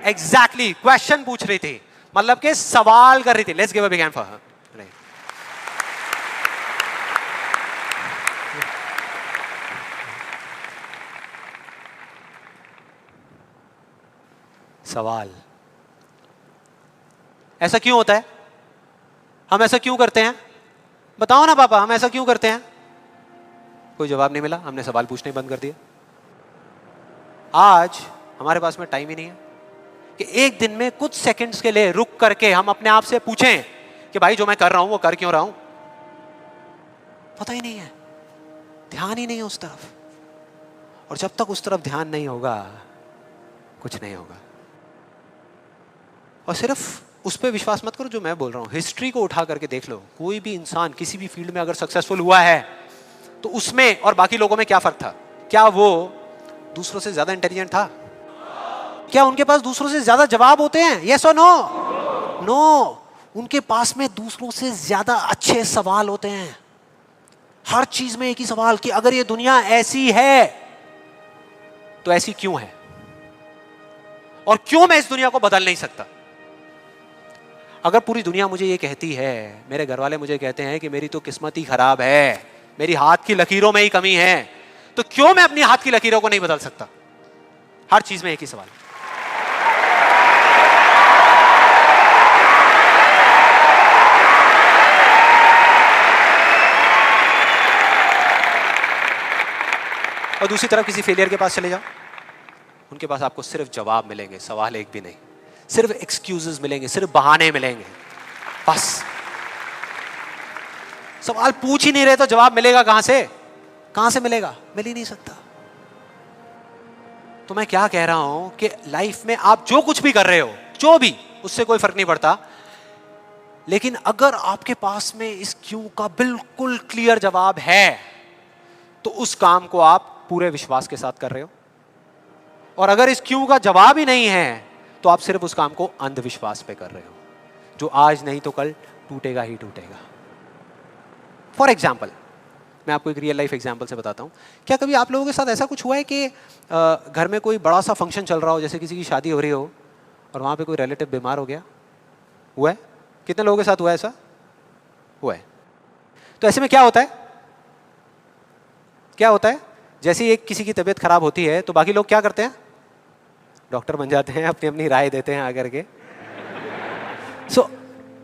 एग्जैक्टली क्वेश्चन पूछ रही थी, मतलब के सवाल कर रही थी। Let's give a big hand for her. सवाल, ऐसा क्यों होता है? हम ऐसा क्यों करते हैं? बताओ ना पापा, हम ऐसा क्यों करते हैं? कोई जवाब नहीं मिला, हमने सवाल पूछने बंद कर दिया। आज हमारे पास में टाइम ही नहीं है, कि एक दिन में कुछ सेकंड्स के लिए रुक करके हम अपने आप से पूछें कि भाई जो मैं कर रहा हूं वो कर क्यों रहा हूं? पता ही नहीं है, ध्यान ही नहीं है उस तरफ। और जब तक उस तरफ ध्यान नहीं होगा कुछ नहीं होगा। और सिर्फ उस पर विश्वास मत करो जो मैं बोल रहा हूं, हिस्ट्री को उठा करके देख लो। कोई भी इंसान किसी भी फील्ड में अगर सक्सेसफुल हुआ है तो उसमें और बाकी लोगों में क्या फर्क था? क्या वो दूसरों से ज्यादा इंटेलिजेंट था? क्या उनके पास दूसरों से ज्यादा जवाब होते हैं? यस और नो? नो। उनके पास में दूसरों से ज्यादा अच्छे सवाल होते हैं। हर चीज में एक ही सवाल कि अगर ये दुनिया ऐसी है तो ऐसी क्यों है, और क्यों मैं इस दुनिया को बदल नहीं सकता? अगर पूरी दुनिया मुझे ये कहती है, मेरे घर वाले मुझे कहते हैं कि मेरी तो किस्मत ही खराब है, मेरी हाथ की लकीरों में ही कमी है, तो क्यों मैं अपनी हाथ की लकीरों को नहीं बदल सकता? हर चीज में एक ही सवाल। और दूसरी तरफ किसी फेलियर के पास चले जाओ, उनके पास आपको सिर्फ जवाब मिलेंगे, सवाल एक भी नहीं। सिर्फ एक्सक्यूजेस मिलेंगे, सिर्फ बहाने मिलेंगे, बस। सवाल पूछ ही नहीं रहे तो जवाब मिलेगा कहां से? कहां से मिलेगा? मिल ही नहीं सकता। तो मैं क्या कह रहा हूं कि लाइफ में आप जो कुछ भी कर रहे हो, जो भी, उससे कोई फर्क नहीं पड़ता, लेकिन अगर आपके पास में इस क्यों का बिल्कुल क्लियर जवाब है तो उस काम को आप पूरे विश्वास के साथ कर रहे हो। और अगर इस क्यों का जवाब ही नहीं है तो आप सिर्फ उस काम को अंधविश्वास पे कर रहे हो, जो आज नहीं तो कल टूटेगा ही टूटेगा। फॉर एग्जाम्पल, मैं आपको एक रियल लाइफ एग्जाम्पल से बताता हूं। क्या कभी आप लोगों के साथ ऐसा कुछ हुआ है कि घर में कोई बड़ा सा फंक्शन चल रहा हो, जैसे किसी की शादी हो रही हो, और वहां पे कोई रिलेटिव बीमार हो गया? हुआ है? कितने लोगों के साथ हुआ है ऐसा? हुआ है। तो ऐसे में क्या होता है? क्या होता है? जैसे ही एक किसी की तबीयत खराब होती है तो बाकी लोग क्या करते हैं? डॉक्टर बन जाते हैं, अपनी अपनी राय देते हैं आकर के।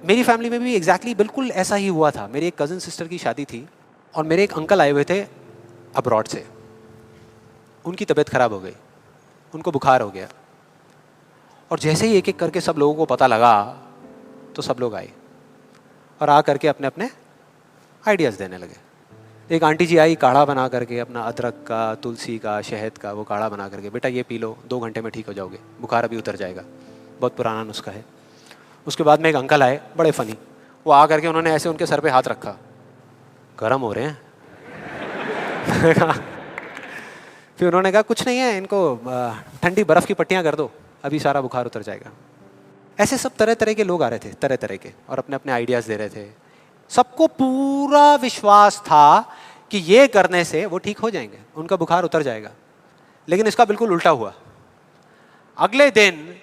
मेरी फैमिली में भी एग्जैक्टली बिल्कुल ऐसा ही हुआ था। मेरी एक कज़न सिस्टर की शादी थी और मेरे एक अंकल आए हुए थे अब्रॉड से। उनकी तबीयत खराब हो गई, उनको बुखार हो गया, और जैसे ही एक एक करके सब लोगों को पता लगा तो सब लोग आए और आ करके अपने अपने आइडियाज़ देने लगे। एक आंटी जी आई, काढ़ा बना करके, अपना अदरक का, तुलसी का, शहद का वो काढ़ा बना करके, बेटा ये पी लो, 2 घंटे में ठीक हो जाओगे, बुखार अभी उतर जाएगा, बहुत पुराना नुस्खा है। उसके बाद में एक अंकल आए, बड़े फनी, वो आ करके उन्होंने ऐसे उनके सर पे हाथ रखा, गर्म हो रहे हैं। फिर उन्होंने कहा कुछ नहीं है, इनको ठंडी बर्फ़ की पट्टियाँ कर दो, अभी सारा बुखार उतर जाएगा। ऐसे सब तरह तरह के लोग आ रहे थे, तरह तरह के, और अपने अपने आइडियाज़ दे रहे थे। सबको पूरा विश्वास था कि ये करने से वो ठीक हो जाएंगे, उनका बुखार उतर जाएगा। लेकिन इसका बिल्कुल उल्टा हुआ। अगले दिन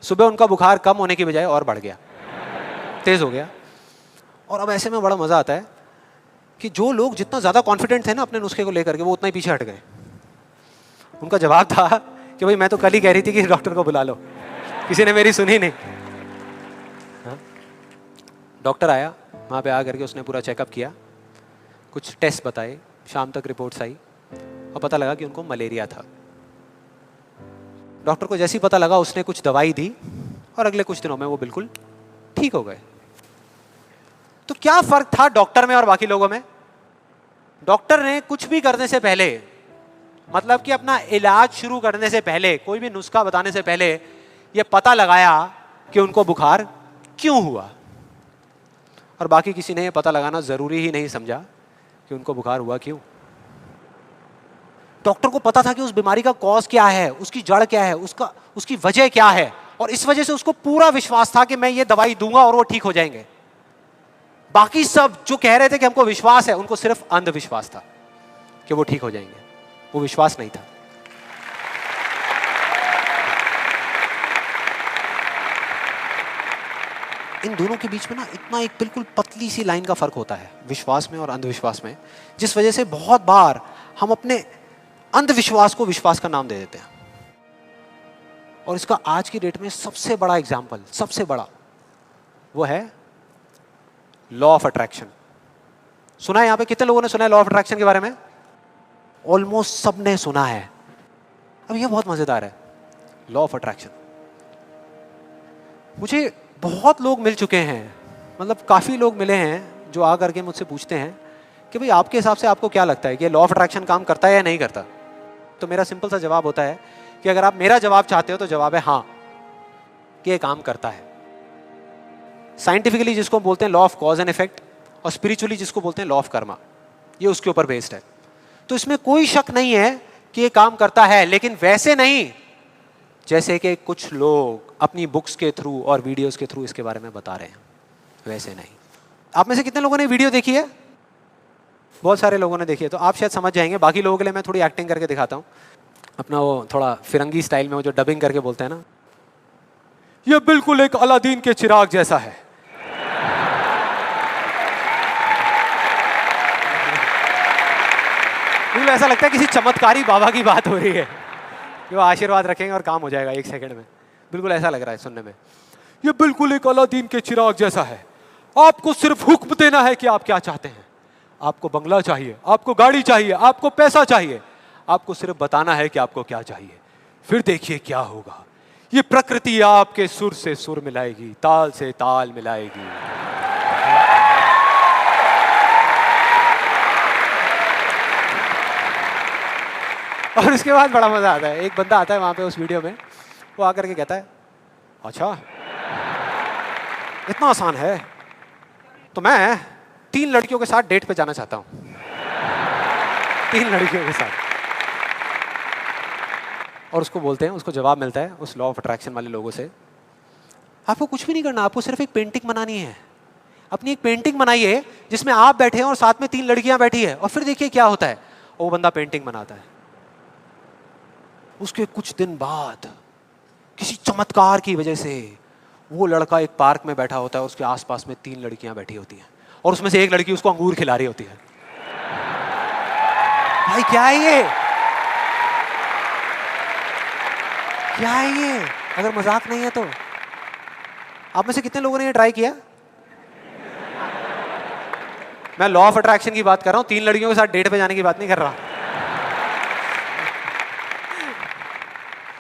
सुबह उनका बुखार कम होने की बजाय और बढ़ गया, तेज हो गया। और अब ऐसे में बड़ा मजा आता है कि जो लोग जितना ज्यादा कॉन्फिडेंट थे ना अपने नुस्खे को लेकर के, वो उतना ही पीछे हट गए। उनका जवाब था कि भाई मैं तो कल ही कह रही थी कि डॉक्टर को बुला लो, किसी ने मेरी सुनी नहीं। डॉक्टर आया, वहाँ पे आ करके उसने पूरा चेकअप किया, कुछ टेस्ट बताए, शाम तक रिपोर्ट्स आई और पता लगा कि उनको मलेरिया था। डॉक्टर को जैसे ही पता लगा उसने कुछ दवाई दी और अगले कुछ दिनों में वो बिल्कुल ठीक हो गए। तो क्या फर्क था डॉक्टर में और बाकी लोगों में? डॉक्टर ने कुछ भी करने से पहले, मतलब कि अपना इलाज शुरू करने से पहले, कोई भी नुस्खा बताने से पहले ये पता लगाया कि उनको बुखार क्यों हुआ, और बाकी किसी ने ये पता लगाना जरूरी ही नहीं समझा कि उनको बुखार हुआ क्यों। डॉक्टर को पता था कि उस बीमारी का कॉज क्या है, उसकी जड़ क्या है, उसकी वजह क्या है, और इस वजह से उसको पूरा विश्वास था कि मैं ये दवाई दूंगा और वो ठीक हो जाएंगे। बाकी सब जो कह रहे थे कि हमको विश्वास है, उनको सिर्फ अंधविश्वास था कि वो ठीक हो जाएंगे, वो विश्वास नहीं था। इन दोनों के बीच में ना इतना एक बिल्कुल पतली सी लाइन का फर्क होता है, विश्वास में और अंधविश्वास में, जिस वजह से बहुत बार हम अपने अंधविश्वास को विश्वास का नाम दे देते हैं। और इसका आज की डेट में सबसे बड़ा एग्जाम्पल, सबसे बड़ा, वो है लॉ ऑफ अट्रैक्शन। सुना है? यहां पे कितने लोगों ने सुना है लॉ ऑफ अट्रैक्शन के बारे में? ऑलमोस्ट सबने सुना है। अब ये बहुत मजेदार है, लॉ ऑफ अट्रैक्शन। मुझे बहुत लोग मिल चुके हैं, मतलब काफ़ी लोग मिले हैं जो आ करके मुझसे पूछते हैं कि भाई आपके हिसाब से आपको क्या लगता है कि लॉ ऑफ अट्रैक्शन काम करता है या नहीं करता। तो मेरा सिंपल सा जवाब होता है कि अगर आप मेरा जवाब चाहते हो तो जवाब है हाँ, कि ये काम करता है। साइंटिफिकली जिसको बोलते हैं law of cause and effect, और स्पिरिचुअली जिसको बोलते हैं लॉ ऑफ कर्मा, ये उसके ऊपर बेस्ड है। तो इसमें कोई शक नहीं है कि ये काम करता है, लेकिन वैसे नहीं जैसे कि कुछ लोग अपनी बुक्स के थ्रू और वीडियोस के थ्रू इसके बारे में बता रहे हैं, वैसे नहीं। आप में से कितने लोगों ने वीडियो देखी है? बहुत सारे लोगों ने देखी है, तो आप शायद समझ जाएंगे। बाकी लोगों के लिए मैं थोड़ी एक्टिंग करके दिखाता हूँ, अपना वो थोड़ा फिरंगी स्टाइल में, वो जो डबिंग करके बोलते हैं ना, ये बिल्कुल एक अलादीन के चिराग जैसा है। बिल्कुल ऐसा लगता है किसी चमत्कारी बाबा की बात हो रही है कि वो आशीर्वाद रखेंगे और काम हो जाएगा 1 सेकंड में। बिल्कुल ऐसा लग रहा है सुनने में। ये बिल्कुल एक अलादीन के चिराग जैसा है, आपको सिर्फ हुक्म देना है कि आप क्या चाहते हैं। आपको बंगला चाहिए, आपको गाड़ी चाहिए, आपको पैसा चाहिए, आपको सिर्फ बताना है कि आपको क्या चाहिए, फिर देखिए क्या होगा। ये प्रकृति आपके सुर से सुर मिलाएगी, ताल से ताल मिलाएगी। और उसके बाद बड़ा मजा आता है। एक बंदा आता है वहां पे उस वीडियो में, वो आकर के कहता है अच्छा इतना आसान है, तो मैं 3 लड़कियों के साथ डेट पे जाना चाहता हूं। 3 लड़कियों के साथ। और उसको बोलते हैं, उसको जवाब मिलता है उस लॉ ऑफ अट्रैक्शन वाले लोगों से, आपको कुछ भी नहीं करना, आपको सिर्फ एक पेंटिंग बनानी है। अपनी एक पेंटिंग बनाइए जिसमें आप बैठे हैं और साथ में 3 लड़कियां बैठी है, और फिर देखिए क्या होता है। वो बंदा पेंटिंग बनाता है। उसके कुछ दिन बाद किसी चमत्कार की वजह से वो लड़का एक पार्क में बैठा होता है, उसके आसपास में 3 लड़कियां बैठी होती हैं, और उसमें से एक लड़की उसको अंगूर खिला रही होती है। भाई क्या है ये? क्या है ये? अगर मजाक नहीं है तो आप में से कितने लोगों ने ये ट्राई किया? मैं लॉ ऑफ अट्रैक्शन की बात कर रहा हूं, 3 लड़कियों के साथ डेट पे जाने की बात नहीं कर रहा।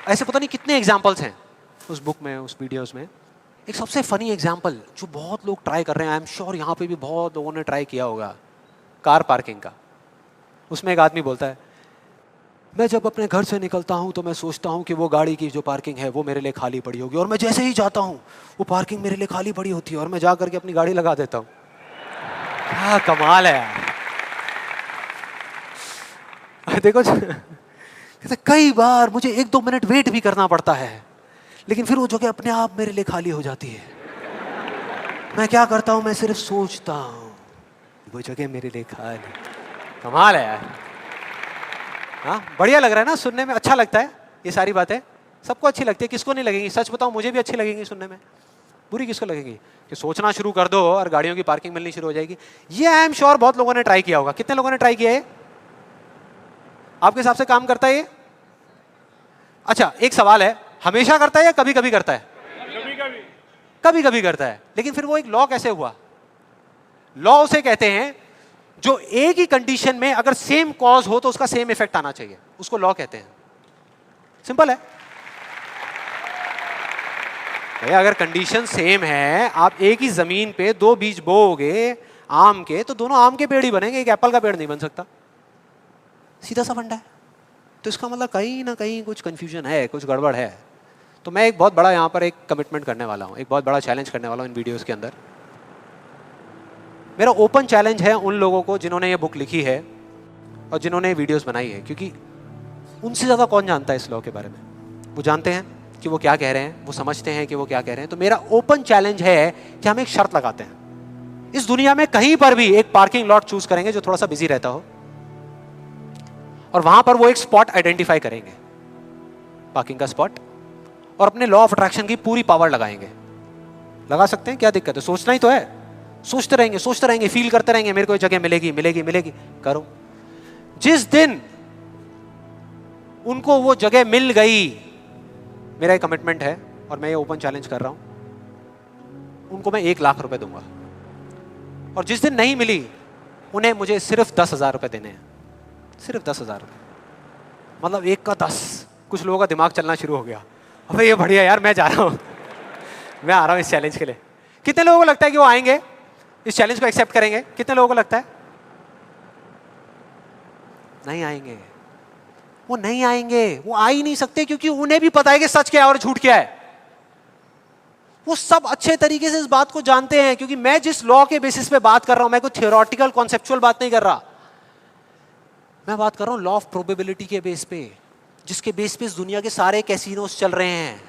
ऐसे पता नहीं कितने एग्जाम्पल्स हैं उस बुक में, उस वीडियोस में। एक सबसे फनी एग्जाम्पल जो बहुत लोग ट्राई कर रहे हैं, आई एम श्योर यहाँ पे भी बहुत लोगों ने ट्राई किया होगा, कार पार्किंग का। उसमें एक आदमी बोलता है, मैं जब अपने घर से निकलता हूँ तो मैं सोचता हूँ कि वो गाड़ी की जो पार्किंग है वो मेरे लिए खाली पड़ी होगी, और मैं जैसे ही जाता हूँ वो पार्किंग मेरे लिए खाली पड़ी होती है, और मैं जा करके अपनी गाड़ी लगा देता हूँ। क्या कमाल है यार। देखो कई बार मुझे 1-2 मिनट वेट भी करना पड़ता है, लेकिन फिर वो जगह अपने आप मेरे लिए खाली हो जाती है। मैं क्या करता हूँ, मैं सिर्फ सोचता हूँ वो जगह मेरे लिए खाली। कमाल है यार। हाँ, बढ़िया लग रहा है ना सुनने में, अच्छा लगता है। ये सारी बातें सबको अच्छी लगती है, किसको नहीं लगेंगी? सच बताऊं, मुझे भी अच्छी लगेंगी सुनने में। बुरी किसको लगेगी? कि सोचना शुरू कर दो और गाड़ियों की पार्किंग मिलनी शुरू हो जाएगी। ये आई एम श्योर बहुत लोगों ने ट्राई किया होगा। कितने लोगों ने ट्राई किया है? आपके हिसाब से काम करता है ये? अच्छा, एक सवाल है, हमेशा करता है या कभी कभी करता है? कभी कभी करता है। लेकिन फिर वो एक लॉ कैसे हुआ? लॉ उसे कहते हैं जो एक ही कंडीशन में अगर सेम कॉज हो तो उसका सेम इफेक्ट आना चाहिए, उसको लॉ कहते हैं। सिंपल है भैया। अगर कंडीशन सेम है, आप एक ही जमीन पे 2 बीज बोओगे आम के, तो दोनों आम के पेड़ ही बनेंगे, एक एप्पल का पेड़ नहीं बन सकता। सीधा सा फंडा है। तो इसका मतलब कहीं ना कहीं कुछ कंफ्यूजन है, कुछ गड़बड़ है। तो मैं एक बहुत बड़ा यहाँ पर एक कमिटमेंट करने वाला हूँ, एक बहुत बड़ा चैलेंज करने वाला हूँ इन वीडियोस के अंदर। मेरा ओपन चैलेंज है उन लोगों को जिन्होंने ये बुक लिखी है और जिन्होंने ये वीडियोस बनाई है, क्योंकि उनसे ज़्यादा कौन जानता है इस लॉ के बारे में। वो जानते हैं कि वो क्या कह रहे हैं, वो समझते हैं कि वो क्या कह रहे हैं। तो मेरा ओपन चैलेंज है कि हम एक शर्त लगाते हैं, इस दुनिया में कहीं पर भी एक पार्किंग लॉट चूज करेंगे जो थोड़ा सा बिजी रहता हो, और वहां पर वो एक स्पॉट आइडेंटिफाई करेंगे, पार्किंग का स्पॉट, और अपने लॉ ऑफ अट्रैक्शन की पूरी पावर लगाएंगे। लगा सकते हैं, क्या दिक्कत है? सोचना ही तो है। सोचते रहेंगे, फील करते रहेंगे, मेरे को ये जगह मिलेगी मिलेगी मिलेगी। करो। जिस दिन उनको वो जगह मिल गई, मेरा एक कमिटमेंट है और मैं ये ओपन चैलेंज कर रहा हूं, उनको मैं 1 लाख रुपए दूंगा। और जिस दिन नहीं मिली, उन्हें मुझे सिर्फ 10,000 रुपए देने हैं। सिर्फ 10,000 रुपए, मतलब 1 का 10। कुछ लोगों का दिमाग चलना शुरू हो गया, अबे ये बढ़िया यार, मैं जा रहा हूं। मैं आ रहा हूं इस चैलेंज के लिए। कितने लोगों को लगता है कि वो आएंगे, इस चैलेंज को एक्सेप्ट करेंगे? कितने लोगों को लगता है नहीं आएंगे? वो नहीं आएंगे, वो आ ही नहीं सकते, क्योंकि उन्हें भी पता है कि सच क्या है और झूठ क्या है। वो सब अच्छे तरीके से इस बात को जानते हैं, क्योंकि मैं जिस लॉ के बेसिस पे बात कर रहा हूं, मैं कोई थियोरेटिकल कॉन्सेप्चुअल बात नहीं कर रहा, मैं बात कर रहा हूं लॉ ऑफ प्रोबेबिलिटी के बेस पे, जिसके बेस पे इस दुनिया के सारे कैसीनोस चल रहे हैं।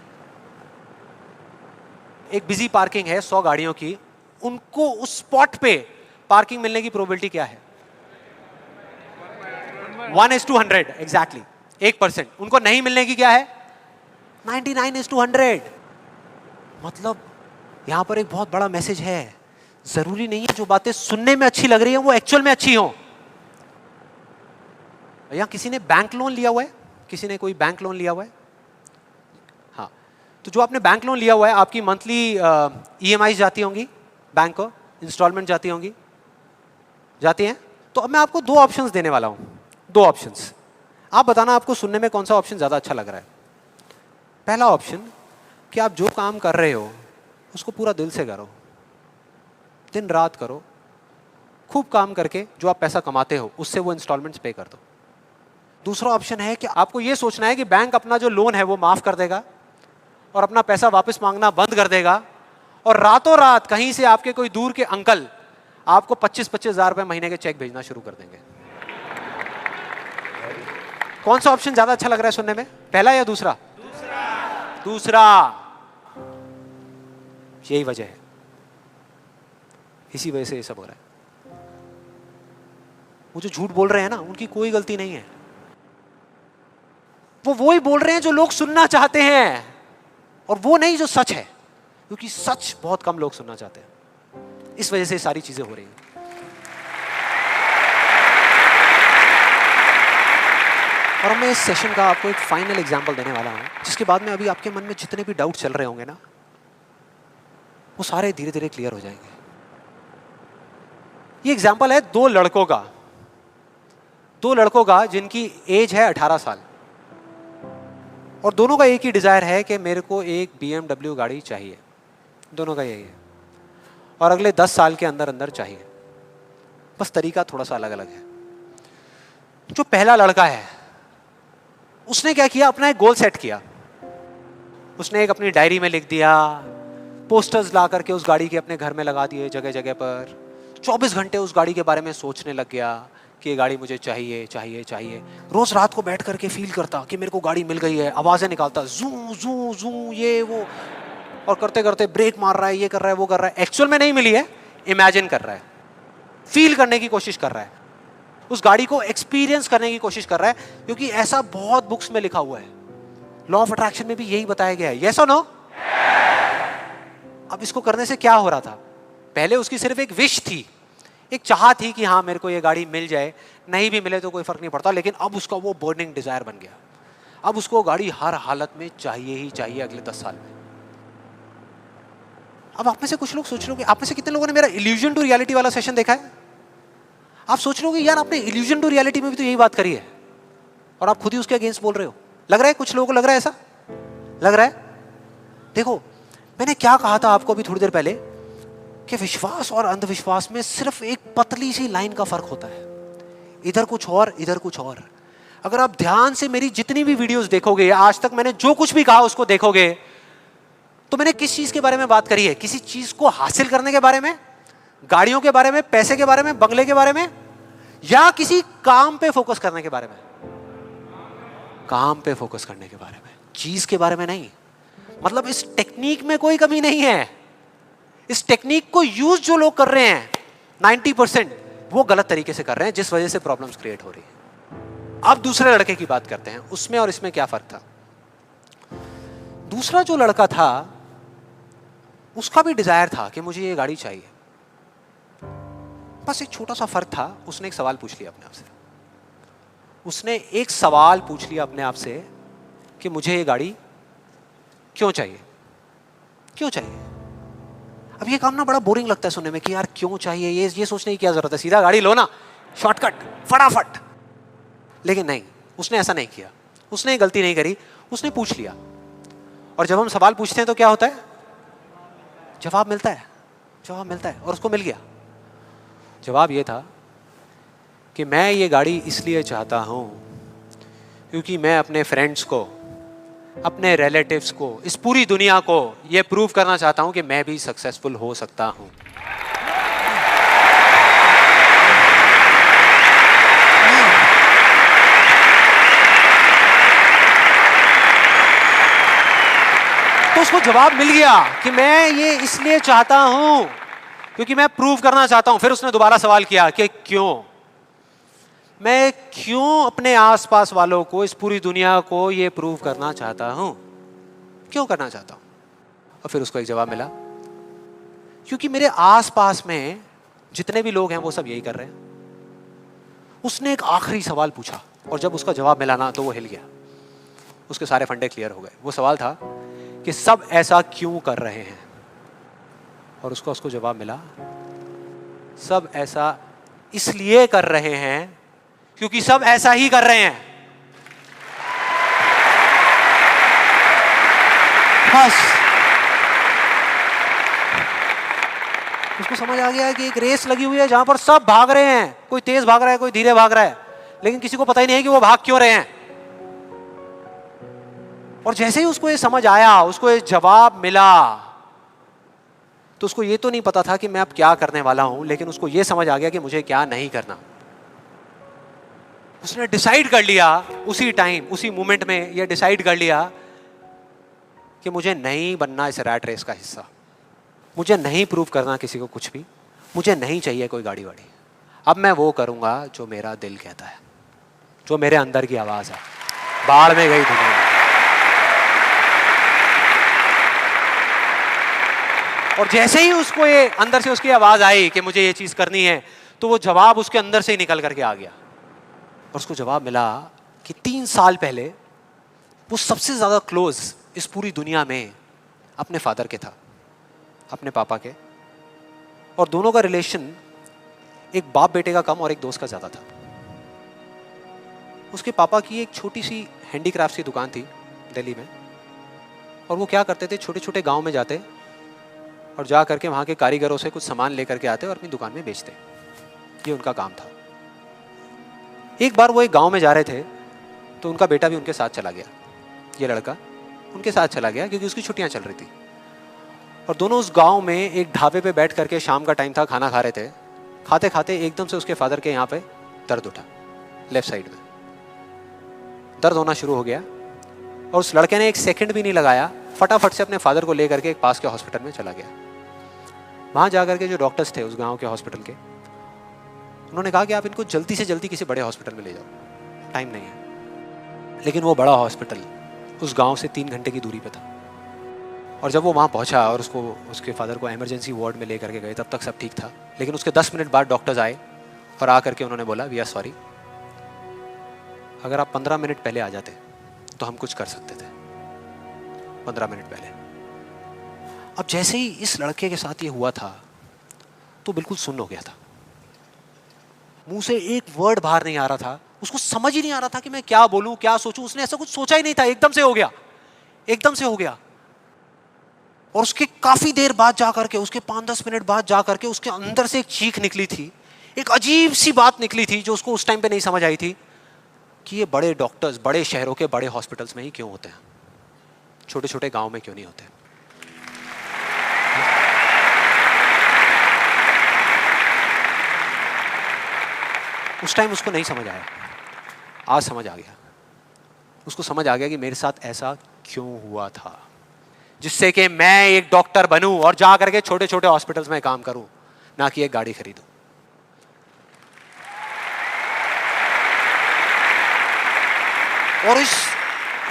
एक बिजी पार्किंग है 100 गाड़ियों की, उनको उस स्पॉट पे पार्किंग मिलने की प्रोबेबिलिटी क्या है? 1:100 एग्जैक्टली, 1%। उनको नहीं मिलने की क्या है? 99:100। मतलब यहां पर एक बहुत बड़ा मैसेज है, जरूरी नहीं है जो बातें सुनने में अच्छी लग रही है वो एक्चुअल में अच्छी हो। यहां किसी ने बैंक लोन लिया हुआ है? किसी ने कोई बैंक लोन लिया हुआ है? हाँ, तो जो आपने बैंक लोन लिया हुआ है, आपकी मंथली EMI जाती होंगी बैंक को, इंस्टॉलमेंट जाती होंगी, जाती हैं? तो अब मैं आपको 2 ऑप्शंस देने वाला हूं, 2 ऑप्शंस। आप बताना आपको सुनने में कौन सा ऑप्शन ज्यादा अच्छा लग रहा है। पहला ऑप्शन कि आप जो काम कर रहे हो उसको पूरा दिल से करो, दिन रात करो, खूब काम करके जो आप पैसा कमाते हो उससे वो इंस्टॉलमेंट्स पे कर दो। दूसरा ऑप्शन है कि आपको ये सोचना है कि बैंक अपना जो लोन है वो माफ कर देगा और अपना पैसा वापस मांगना बंद कर देगा, और रातों रात कहीं से आपके कोई दूर के अंकल आपको 25-25 हजार रुपए महीने के चेक भेजना शुरू कर देंगे। कौन सा ऑप्शन ज्यादा अच्छा लग रहा है सुनने में, पहला या दूसरा? दूसरा। यही वजह है, इसी वजह से ये सब हो रहा है। वो जो झूठ बोल रहे हैं ना, उनकी कोई गलती नहीं है, वो ही बोल रहे हैं जो लोग सुनना चाहते हैं, और वो नहीं जो सच है, क्योंकि सच बहुत कम लोग सुनना चाहते हैं। इस वजह से सारी चीजें हो रही हैं। और मैं इस सेशन का आपको एक फाइनल एग्जांपल देने वाला हूं, जिसके बाद में अभी आपके मन में जितने भी डाउट चल रहे होंगे ना, वो सारे धीरे धीरे क्लियर हो जाएंगे। ये एग्जांपल है 2 लड़कों का, 2 लड़कों का जिनकी एज है 18 साल, और दोनों का एक ही डिजायर है कि मेरे को एक BMW गाड़ी चाहिए। दोनों का यही है, और अगले 10 साल के अंदर अंदर चाहिए, बस तरीका थोड़ा सा अलग अलग है। जो पहला लड़का है उसने क्या किया, अपना एक गोल सेट किया। उसने एक अपनी डायरी में लिख दिया, पोस्टर्स ला करके उस गाड़ी के अपने घर में लगा दिए जगह जगह पर। 24 घंटे उस गाड़ी के बारे में सोचने लग गया कि ये गाड़ी मुझे चाहिए चाहिए चाहिए। रोज रात को बैठ करके फील करता कि मेरे को गाड़ी मिल गई है, आवाजें निकालता, जू जू जू ये वो, और करते करते ब्रेक मार रहा है, ये कर रहा है, वो कर रहा है। एक्चुअल में नहीं मिली है, इमेजिन कर रहा है, फील करने की कोशिश कर रहा है, उस गाड़ी को एक्सपीरियंस करने की कोशिश कर रहा है, क्योंकि ऐसा बहुत बुक्स में लिखा हुआ है। लॉ ऑफ अट्रैक्शन में भी यही बताया गया है। यस और नो? अब इसको करने से क्या हो रहा था? पहले उसकी सिर्फ एक विश थी, एक चाह थी कि हाँ मेरे को ये गाड़ी मिल जाए, नहीं भी मिले तो कोई फर्क नहीं पड़ता, लेकिन अब उसका वो बर्निंग डिजायर बन गया। अब उसको गाड़ी हर हालत में चाहिए ही चाहिए अगले 10 साल में। अब आप में से कुछ लोग सोच रहे हो, आप में से कितने लोगों ने मेरा इल्यूजन टू रियलिटी वाला सेशन देखा है? आप सोच रहे हो कि यार आपने इल्यूजन टू रियलिटी में भी तो यही बात करी है, और आप खुद ही उसके अगेंस्ट बोल रहे हो। लग रहा है कुछ लोगों को, लग रहा है ऐसा लग रहा है। देखो मैंने क्या कहा था आपको अभी थोड़ी देर पहले, कि विश्वास और अंधविश्वास में सिर्फ एक पतली सी लाइन का फर्क होता है, इधर कुछ और इधर कुछ और। अगर आप ध्यान से मेरी जितनी भी वीडियोस देखोगे, आज तक मैंने जो कुछ भी कहा उसको देखोगे, तो मैंने किस चीज के बारे में बात करी है? किसी चीज को हासिल करने के बारे में, गाड़ियों के बारे में, पैसे के बारे में, बंगले के बारे में, या किसी काम पे फोकस करने के बारे में? काम पे फोकस करने के बारे में, चीज के बारे में नहीं। मतलब इस टेक्निक में कोई कमी नहीं है। इस टेक्निक को यूज जो लोग कर रहे हैं 90% वो गलत तरीके से कर रहे हैं, जिस वजह से प्रॉब्लम्स क्रिएट हो रही है। अब दूसरे लड़के की बात करते हैं, उसमें और इसमें क्या फर्क था। दूसरा जो लड़का था उसका भी डिजायर था कि मुझे ये गाड़ी चाहिए, बस एक छोटा सा फर्क था। उसने एक सवाल पूछ लिया अपने आप से, उसने एक सवाल पूछ लिया अपने आप से कि मुझे ये गाड़ी क्यों चाहिए, क्यों चाहिए। अब ये काम ना बड़ा बोरिंग लगता है सुनने में कि यार क्यों चाहिए, ये सोचने की क्या जरूरत है, सीधा गाड़ी लो ना, शॉर्टकट फटाफट। लेकिन नहीं, उसने ऐसा नहीं किया, उसने गलती नहीं करी, उसने पूछ लिया। और जब हम सवाल पूछते हैं तो क्या होता है, जवाब मिलता है, जवाब मिलता है, और उसको मिल गया। जवाब ये था कि मैं ये गाड़ी इसलिए चाहता हूँ क्योंकि मैं अपने फ्रेंड्स को, अपने रिलेटिव्स को, इस पूरी दुनिया को ये प्रूव करना चाहता हूँ कि मैं भी सक्सेसफुल हो सकता हूँ। तो उसको जवाब मिल गया कि मैं ये इसलिए चाहता हूं क्योंकि मैं प्रूव करना चाहता हूं। फिर उसने दोबारा सवाल किया कि क्यों, मैं क्यों अपने आसपास वालों को, इस पूरी दुनिया को ये प्रूव करना चाहता हूं, क्यों करना चाहता हूं? और फिर उसको एक जवाब मिला, क्योंकि मेरे आसपास में जितने भी लोग हैं वो सब यही कर रहे हैं। उसने एक आखिरी सवाल पूछा और जब उसका जवाब मिला ना तो वो हिल गया, उसके सारे फंडे क्लियर हो गए। वो सवाल था कि सब ऐसा क्यों कर रहे हैं, और उसको जवाब मिला, सब ऐसा इसलिए कर रहे हैं क्योंकि सब ऐसा ही कर रहे हैं। बस उसको समझ आ गया कि एक रेस लगी हुई है जहां पर सब भाग रहे हैं, कोई तेज भाग रहा है, कोई धीरे भाग रहा है, लेकिन किसी को पता ही नहीं है कि वो भाग क्यों रहे हैं। और जैसे ही उसको ये समझ आया, उसको ये जवाब मिला, तो उसको ये तो नहीं पता था कि मैं अब क्या करने वाला हूं, लेकिन उसको ये समझ आ गया कि मुझे क्या नहीं करना। उसने डिसाइड कर लिया उसी टाइम, उसी मोमेंट में ये डिसाइड कर लिया कि मुझे नहीं बनना इस रैट रेस का हिस्सा, मुझे नहीं प्रूव करना किसी को कुछ भी, मुझे नहीं चाहिए कोई गाड़ी वाड़ी। अब मैं वो करूंगा जो मेरा दिल कहता है, जो मेरे अंदर की आवाज है। बाढ़ में गई दुनिया। और जैसे ही उसको ये अंदर से उसकी आवाज आई कि मुझे ये चीज करनी है, तो वो जवाब उसके अंदर से ही निकल करके आ गया। और उसको जवाब मिला कि 3 साल पहले वो सबसे ज्यादा क्लोज इस पूरी दुनिया में अपने फादर के था, अपने पापा के, और दोनों का रिलेशन एक बाप बेटे का कम और एक दोस्त का ज्यादा था। उसके पापा की एक छोटी सी हैंडीक्राफ्ट की दुकान थी दिल्ली में, और वो क्या करते थे, छोटे छोटे गांव में जाते और जा करके वहाँ के कारीगरों से कुछ सामान लेकर के आते और अपनी दुकान में बेचते। ये उनका काम था। एक बार वो एक गांव में जा रहे थे तो उनका बेटा भी उनके साथ चला गया। ये लड़का उनके साथ चला गया क्योंकि उसकी छुट्टियां चल रही थी, और दोनों उस गांव में एक ढाबे पे बैठ करके, शाम का टाइम था, खाना खा रहे थे। खाते खाते एकदम से उसके फादर के यहाँ पे दर्द उठा, लेफ्ट साइड में दर्द होना शुरू हो गया, और उस लड़के ने एक सेकंड भी नहीं लगाया, फटाफट से अपने फादर को लेकर के एक पास के हॉस्पिटल में चला गया। वहां जाकर के जो डॉक्टर्स थे उस गांव के हॉस्पिटल के, उन्होंने कहा कि आप इनको जल्दी से जल्दी किसी बड़े हॉस्पिटल में ले जाओ, टाइम नहीं है। लेकिन वो बड़ा हॉस्पिटल उस गांव से 3 घंटे की दूरी पे था। और जब वो वहां पहुंचा और उसको, उसके फादर को इमरजेंसी वार्ड में लेकर के गए, तब तक सब ठीक था। लेकिन उसके 10 मिनट बाद डॉक्टर्स आए और आकर के उन्होंने बोला, वी आर सॉरी, अगर आप 15 मिनट पहले आ जाते तो हम कुछ कर सकते थे। 15 मिनट पहले। अब जैसे ही इस लड़के के साथ ये हुआ था तो बिल्कुल सुन्न हो गया था, मुंह से एक वर्ड बाहर नहीं आ रहा था, उसको समझ ही नहीं आ रहा था कि मैं क्या बोलूं, क्या सोचूं। उसने ऐसा कुछ सोचा ही नहीं था, एकदम से हो गया, एकदम से हो गया। और उसके काफी देर बाद जाकर के, उसके 5-10 मिनट बाद जाकर के उसके अंदर से एक चीख निकली थी, एक अजीब सी बात निकली थी जो उसको उस टाइम पे नहीं समझ आई थी कि ये बड़े डॉक्टर्स बड़े शहरों के बड़े हॉस्पिटल्स में ही क्यों होते हैं, छोटे छोटे गांव में क्यों नहीं होते। उस टाइम उसको नहीं समझ आया, आज समझ आ गया। उसको समझ आ गया कि मेरे साथ ऐसा क्यों हुआ था, जिससे कि मैं एक डॉक्टर बनूं और जा करके छोटे छोटे हॉस्पिटल्स में काम करूं, ना कि एक गाड़ी खरीदूं। और इस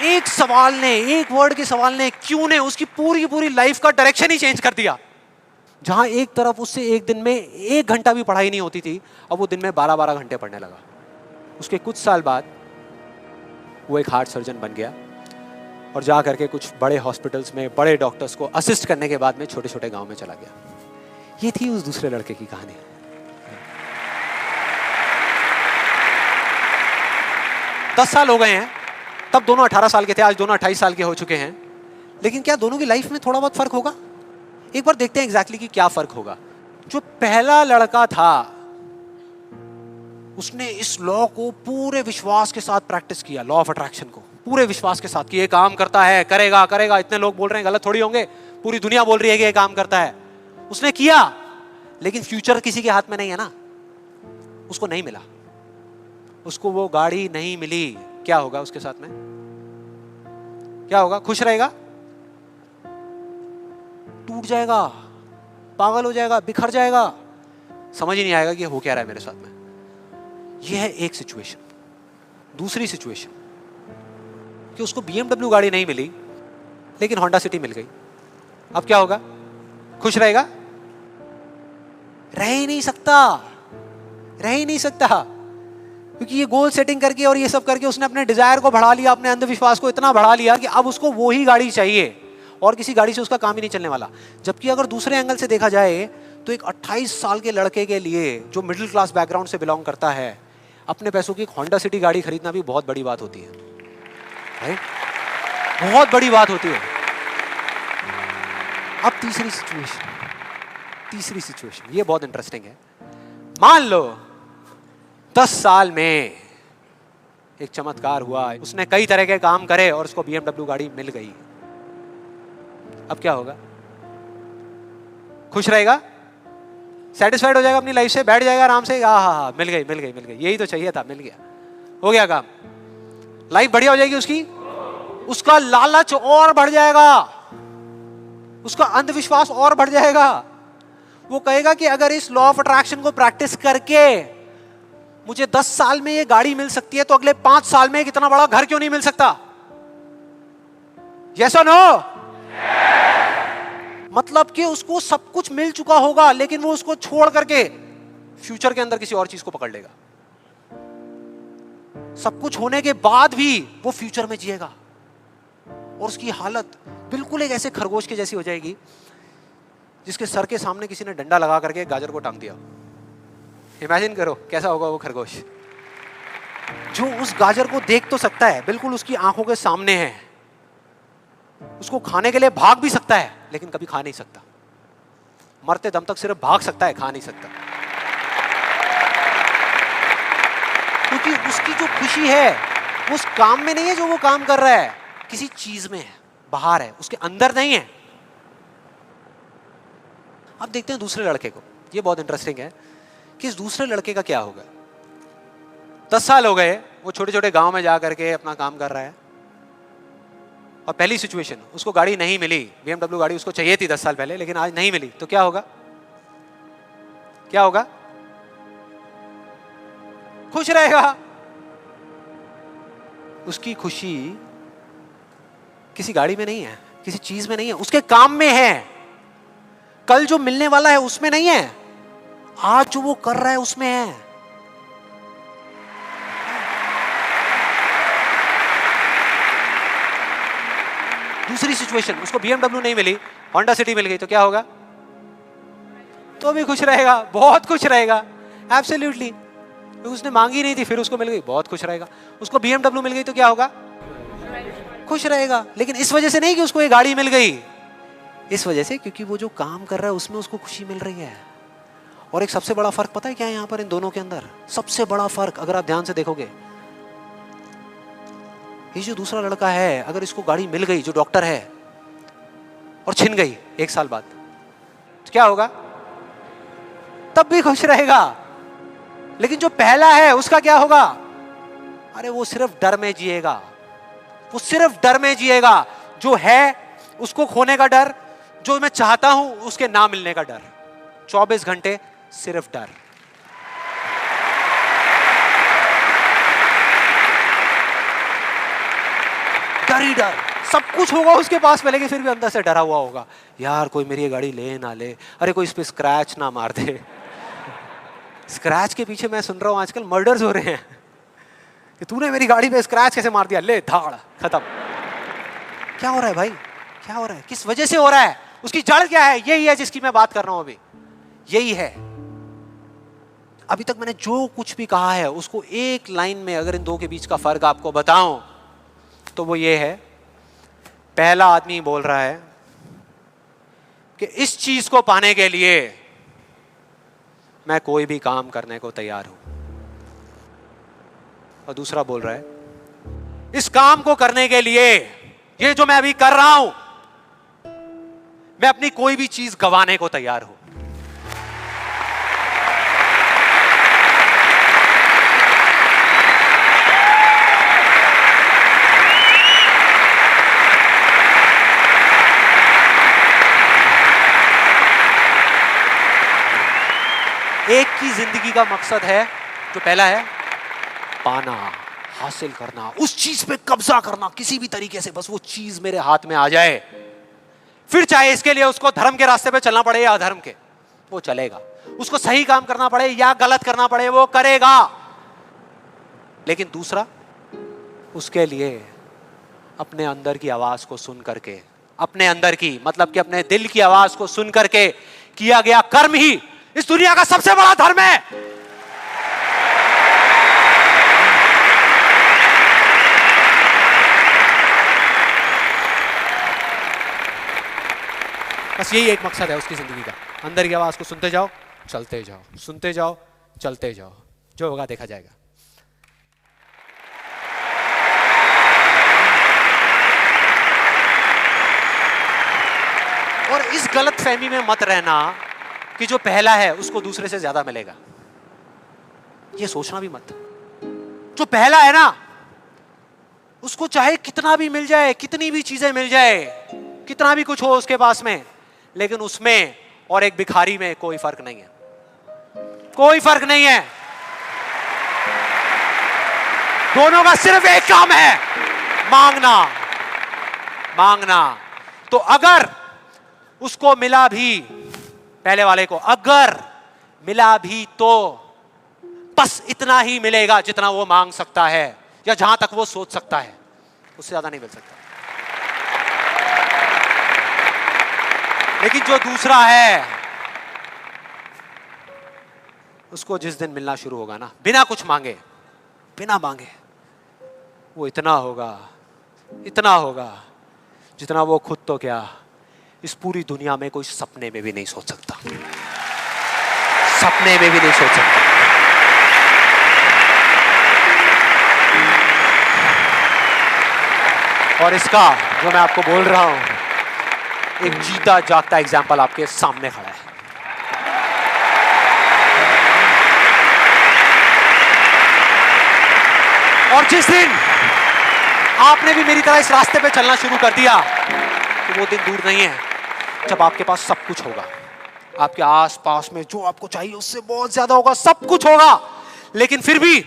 एक सवाल ने, एक वर्ड के सवाल ने, क्यों ने, उसकी पूरी पूरी लाइफ का डायरेक्शन ही चेंज कर दिया। जहां एक तरफ उससे एक दिन में 1 घंटा भी पढ़ाई नहीं होती थी, अब वो दिन में 12-12 घंटे पढ़ने लगा। उसके कुछ साल बाद वो एक हार्ट सर्जन बन गया और जा करके कुछ बड़े हॉस्पिटल्स में बड़े डॉक्टर्स को असिस्ट करने के बाद में छोटे छोटे गांव में चला गया। ये थी उस दूसरे लड़के की कहानी। 10 साल हो गए हैं, तब दोनों 18 साल के थे, आज दोनों 28 साल के हो चुके हैं। लेकिन क्या दोनों की लाइफ में थोड़ा बहुत फर्क होगा? एक बार देखते हैं एग्जैक्टली कि क्या फर्क होगा। जो पहला लड़का था उसने इस लॉ को पूरे विश्वास के साथ प्रैक्टिस किया, लॉ ऑफ अट्रैक्शन को पूरे विश्वास के साथ कि ये काम करता है, करेगा करेगा, इतने लोग बोल रहे हैं गलत थोड़ी होंगे, पूरी दुनिया बोल रही है कि ये काम करता है। उसने किया, लेकिन फ्यूचर किसी के हाथ में नहीं है ना, उसको नहीं मिला, उसको वो गाड़ी नहीं मिली। क्या होगा उसके साथ में? क्या होगा? खुश रहेगा? टूट जाएगा, पागल हो जाएगा, बिखर जाएगा, समझ ही नहीं आएगा कि हो क्या रहा है मेरे साथ में। यह है एक सिचुएशन। दूसरी सिचुएशन कि उसको BMW गाड़ी नहीं मिली लेकिन होंडा सिटी मिल गई। अब क्या होगा? खुश रहेगा? रह ही नहीं सकता, रह ही नहीं सकता, क्योंकि ये गोल सेटिंग करके और ये सब करके उसने अपने डिजायर को बढ़ा लिया, अपने अंधविश्वास को इतना बढ़ा लिया कि अब उसको वो ही गाड़ी चाहिए और किसी गाड़ी से उसका काम ही नहीं चलने वाला। जबकि अगर दूसरे एंगल से देखा जाए तो एक 28 साल के लड़के के लिए जो मिडिल क्लास बैकग्राउंड से बिलोंग करता है, अपने पैसों की एक होंडा सिटी गाड़ी खरीदना भी बहुत बड़ी बात होती है, राइट? बहुत बड़ी बात होती है। अब तीसरी सिचुएशन ये बहुत इंटरेस्टिंग है। मान लो 10 साल में एक चमत्कार हुआ, उसने कई तरह के काम करे और उसको BMW गाड़ी मिल गई। अब क्या होगा? खुश रहेगा? सेटिस्फाइड हो जाएगा अपनी लाइफ से, बैठ जाएगा आराम से, हाँ, मिल गई, यही तो चाहिए था, मिल गया, हो गया काम, लाइफ बढ़िया हो जाएगी उसकी। उसका लालच और बढ़ जाएगा, उसका अंधविश्वास और बढ़ जाएगा। वो कहेगा कि अगर इस लॉ ऑफ अट्रैक्शन को प्रैक्टिस करके मुझे 10 साल में ये गाड़ी मिल सकती है तो अगले 5 साल में एक इतना बड़ा घर क्यों नहीं मिल सकता? यस और नो? मतलब कि उसको सब कुछ मिल चुका होगा लेकिन वो उसको छोड़ करके फ्यूचर के अंदर किसी और चीज को पकड़ लेगा। सब कुछ होने के बाद भी वो फ्यूचर में जिएगा और उसकी हालत बिल्कुल एक ऐसे खरगोश के जैसी हो जाएगी जिसके सर के सामने किसी ने डंडा लगा करके गाजर को टांग दिया। इमेजिन करो कैसा होगा वो खरगोश, जो उस गाजर को देख तो सकता है, बिल्कुल उसकी आंखों के सामने है, उसको खाने के लिए भाग भी सकता है लेकिन कभी खा नहीं सकता, मरते दम तक सिर्फ भाग सकता है, खा नहीं सकता। क्योंकि उसकी जो खुशी है वो उस काम में नहीं है जो वो काम कर रहा है, किसी चीज में है, बाहर है, उसके अंदर नहीं है। अब देखते हैं दूसरे लड़के को। ये बहुत इंटरेस्टिंग है कि इस दूसरे लड़के का क्या होगा। 10 साल हो गए, वो छोटे छोटे गांव में जा करके अपना काम कर रहा है और पहली सिचुएशन, उसको गाड़ी नहीं मिली, BMW गाड़ी उसको चाहिए थी 10 साल पहले लेकिन आज नहीं मिली, तो क्या होगा? क्या होगा? खुश रहेगा। उसकी खुशी किसी गाड़ी में नहीं है, किसी चीज में नहीं है, उसके काम में है। कल जो मिलने वाला है उसमें नहीं है, आज जो वो कर रहा है उसमें है। दूसरी सिचुएशन, उसको BMW नहीं मिली, होंडा सिटी मिल गई, तो क्या होगा? तो भी खुश रहेगा, बहुत खुश रहेगा, एब्सोल्युटली। उसने मांगी नहीं थी, फिर उसको मिल गई, बहुत खुश रहेगा। उसको BMW मिल गई तो क्या होगा? खुश रहेगा। लेकिन इस वजह से नहीं कि उसको ये गाड़ी मिल गई, इस वजह से क्योंकि वो जो काम कर रहा है उसमें उसको खुशी मिल रही है। और एक सबसे बड़ा फर्क पता है क्या है यहां पर इन दोनों के अंदर? सबसे बड़ा फर्क अगर आप ध्यान से देखोगे, ये जो दूसरा लड़का है, अगर इसको गाड़ी मिल गई, जो डॉक्टर है, और छिन गई 1 साल बाद, तो क्या होगा? तब भी खुश रहेगा। लेकिन जो पहला है उसका क्या होगा? अरे वो सिर्फ डर में जिएगा, वो सिर्फ डर में जिएगा। जो है उसको खोने का डर, जो मैं चाहता हूं उसके ना मिलने का डर, 24 घंटे सिर्फ डर। डर ही डर, सब कुछ होगा उसके पास में लेकिन फिर भी अंदर से डरा हुआ होगा, यार कोई मेरी गाड़ी ले ना ले, अरे कोई इस पे स्क्रैच ना मार दे। स्क्रैच के पीछे मैं सुन रहा हूं आजकल मर्डर्स हो रहे हैं कि तूने मेरी गाड़ी पे स्क्रैच कैसे मार दिया, ले धाड़, खत्म। क्या हो रहा है भाई? क्या हो रहा है? किस वजह से हो रहा है? उसकी जड़ क्या है? यही है जिसकी मैं बात कर रहा हूं अभी, यही है। अभी तक मैंने जो कुछ भी कहा है उसको एक लाइन में अगर इन दो के बीच का फर्क आपको बताऊं तो वो ये है, पहला आदमी बोल रहा है कि इस चीज को पाने के लिए मैं कोई भी काम करने को तैयार हूं। और दूसरा बोल रहा है, इस काम को करने के लिए, ये जो मैं अभी कर रहा हूं, मैं अपनी कोई भी चीज गंवाने को तैयार हूं। एक की जिंदगी का मकसद है, जो पहला है पाना, हासिल करना, उस चीज पे कब्जा करना किसी भी तरीके से, बस वो चीज मेरे हाथ में आ जाए। फिर चाहे इसके लिए उसको धर्म के रास्ते पे चलना पड़े या अधर्म के, वो चलेगा। उसको सही काम करना पड़े या गलत करना पड़े, वो करेगा। लेकिन दूसरा, उसके लिए अपने अंदर की आवाज को सुन करके, अपने अंदर की मतलब कि अपने दिल की आवाज को सुन करके किया गया कर्म ही इस दुनिया का सबसे बड़ा धर्म है। बस यही एक मकसद है उसकी जिंदगी का, अंदर की आवाज को सुनते जाओ, चलते जाओ, सुनते जाओ, चलते जाओ, जो होगा देखा जाएगा। और इस गलत फहमी में मत रहना कि जो पहला है उसको दूसरे से ज्यादा मिलेगा, ये सोचना भी मत। जो पहला है ना, उसको चाहे कितना भी मिल जाए, कितनी भी चीजें मिल जाए, कितना भी कुछ हो उसके पास में, लेकिन उसमें और एक भिखारी में कोई फर्क नहीं है, कोई फर्क नहीं है। दोनों का सिर्फ एक काम है, मांगना, मांगना। तो अगर उसको मिला भी, पहले वाले को अगर मिला भी, तो बस इतना ही मिलेगा जितना वो मांग सकता है या जहां तक वो सोच सकता है, उससे ज्यादा नहीं मिल सकता। लेकिन जो दूसरा है, उसको जिस दिन मिलना शुरू होगा ना, बिना कुछ मांगे, बिना मांगे, वो इतना होगा, इतना होगा जितना वो खुद तो क्या, इस पूरी दुनिया में कोई सपने में भी नहीं सोच सकता, सपने में भी नहीं सोच सकता। और इसका जो मैं आपको बोल रहा हूं, एक जीता जागता एग्जाम्पल आपके सामने खड़ा है। और जिस दिन आपने भी मेरी तरह इस रास्ते पे चलना शुरू कर दिया, तो वो दिन दूर नहीं है जब आपके पास सब कुछ होगा, आपके आसपास में जो आपको चाहिए उससे बहुत ज्यादा होगा, सब कुछ होगा, लेकिन फिर भी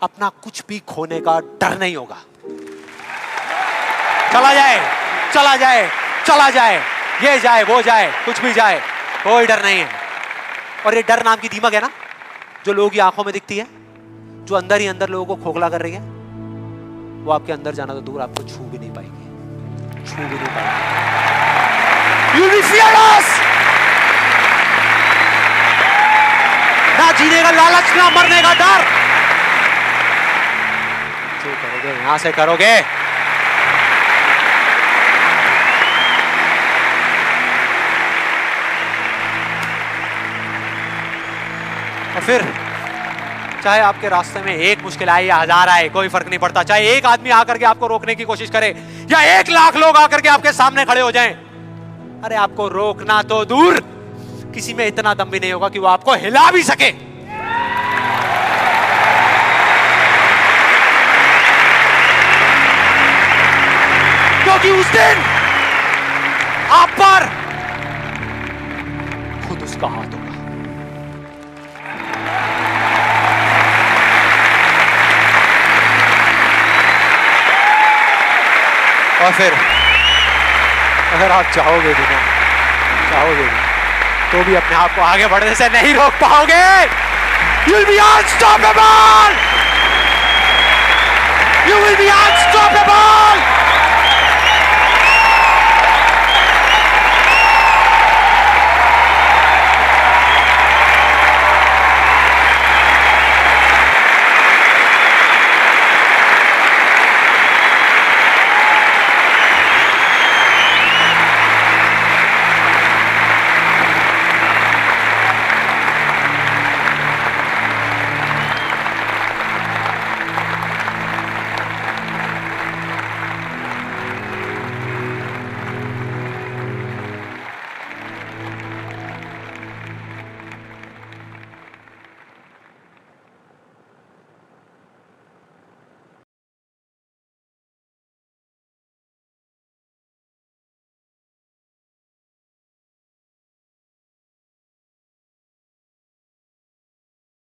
अपना कुछ भी खोने का डर नहीं होगा। चला जाए, चला जाए, चला जाए, ये जाए, वो जाए, कुछ भी जाए, कोई डर नहीं है। और ये डर नाम की दीमक है ना, जो लोगों की आंखों में दिखती है, जो अंदर ही अंदर लोगों को खोखला कर रही है, वो आपके अंदर जाना तो दूर, आपको छू भी नहीं पाएगी, छू भी नहीं पाएगी। You'll be fearless! ना जीने का लालच, ना मरने का डर। जो करोगे यहां से करोगे। और फिर चाहे आपके रास्ते में एक मुश्किल आए या हजार आए, कोई फर्क नहीं पड़ता। चाहे एक आदमी आकर के आपको रोकने की कोशिश करे या 1 लाख लोग आकर के आपके सामने खड़े हो जाएं, अरे आपको रोकना तो दूर, किसी में इतना दम भी नहीं होगा कि वो आपको हिला भी सके। क्योंकि उस दिन आप पर खुद उसका हाथ होगा। और फिर अगर आप चाहोगे भी ना, चाहोगे भी, तो भी अपने आप को आगे बढ़ने से नहीं रोक पाओगे। You'll be unstoppable! You will be unstoppable!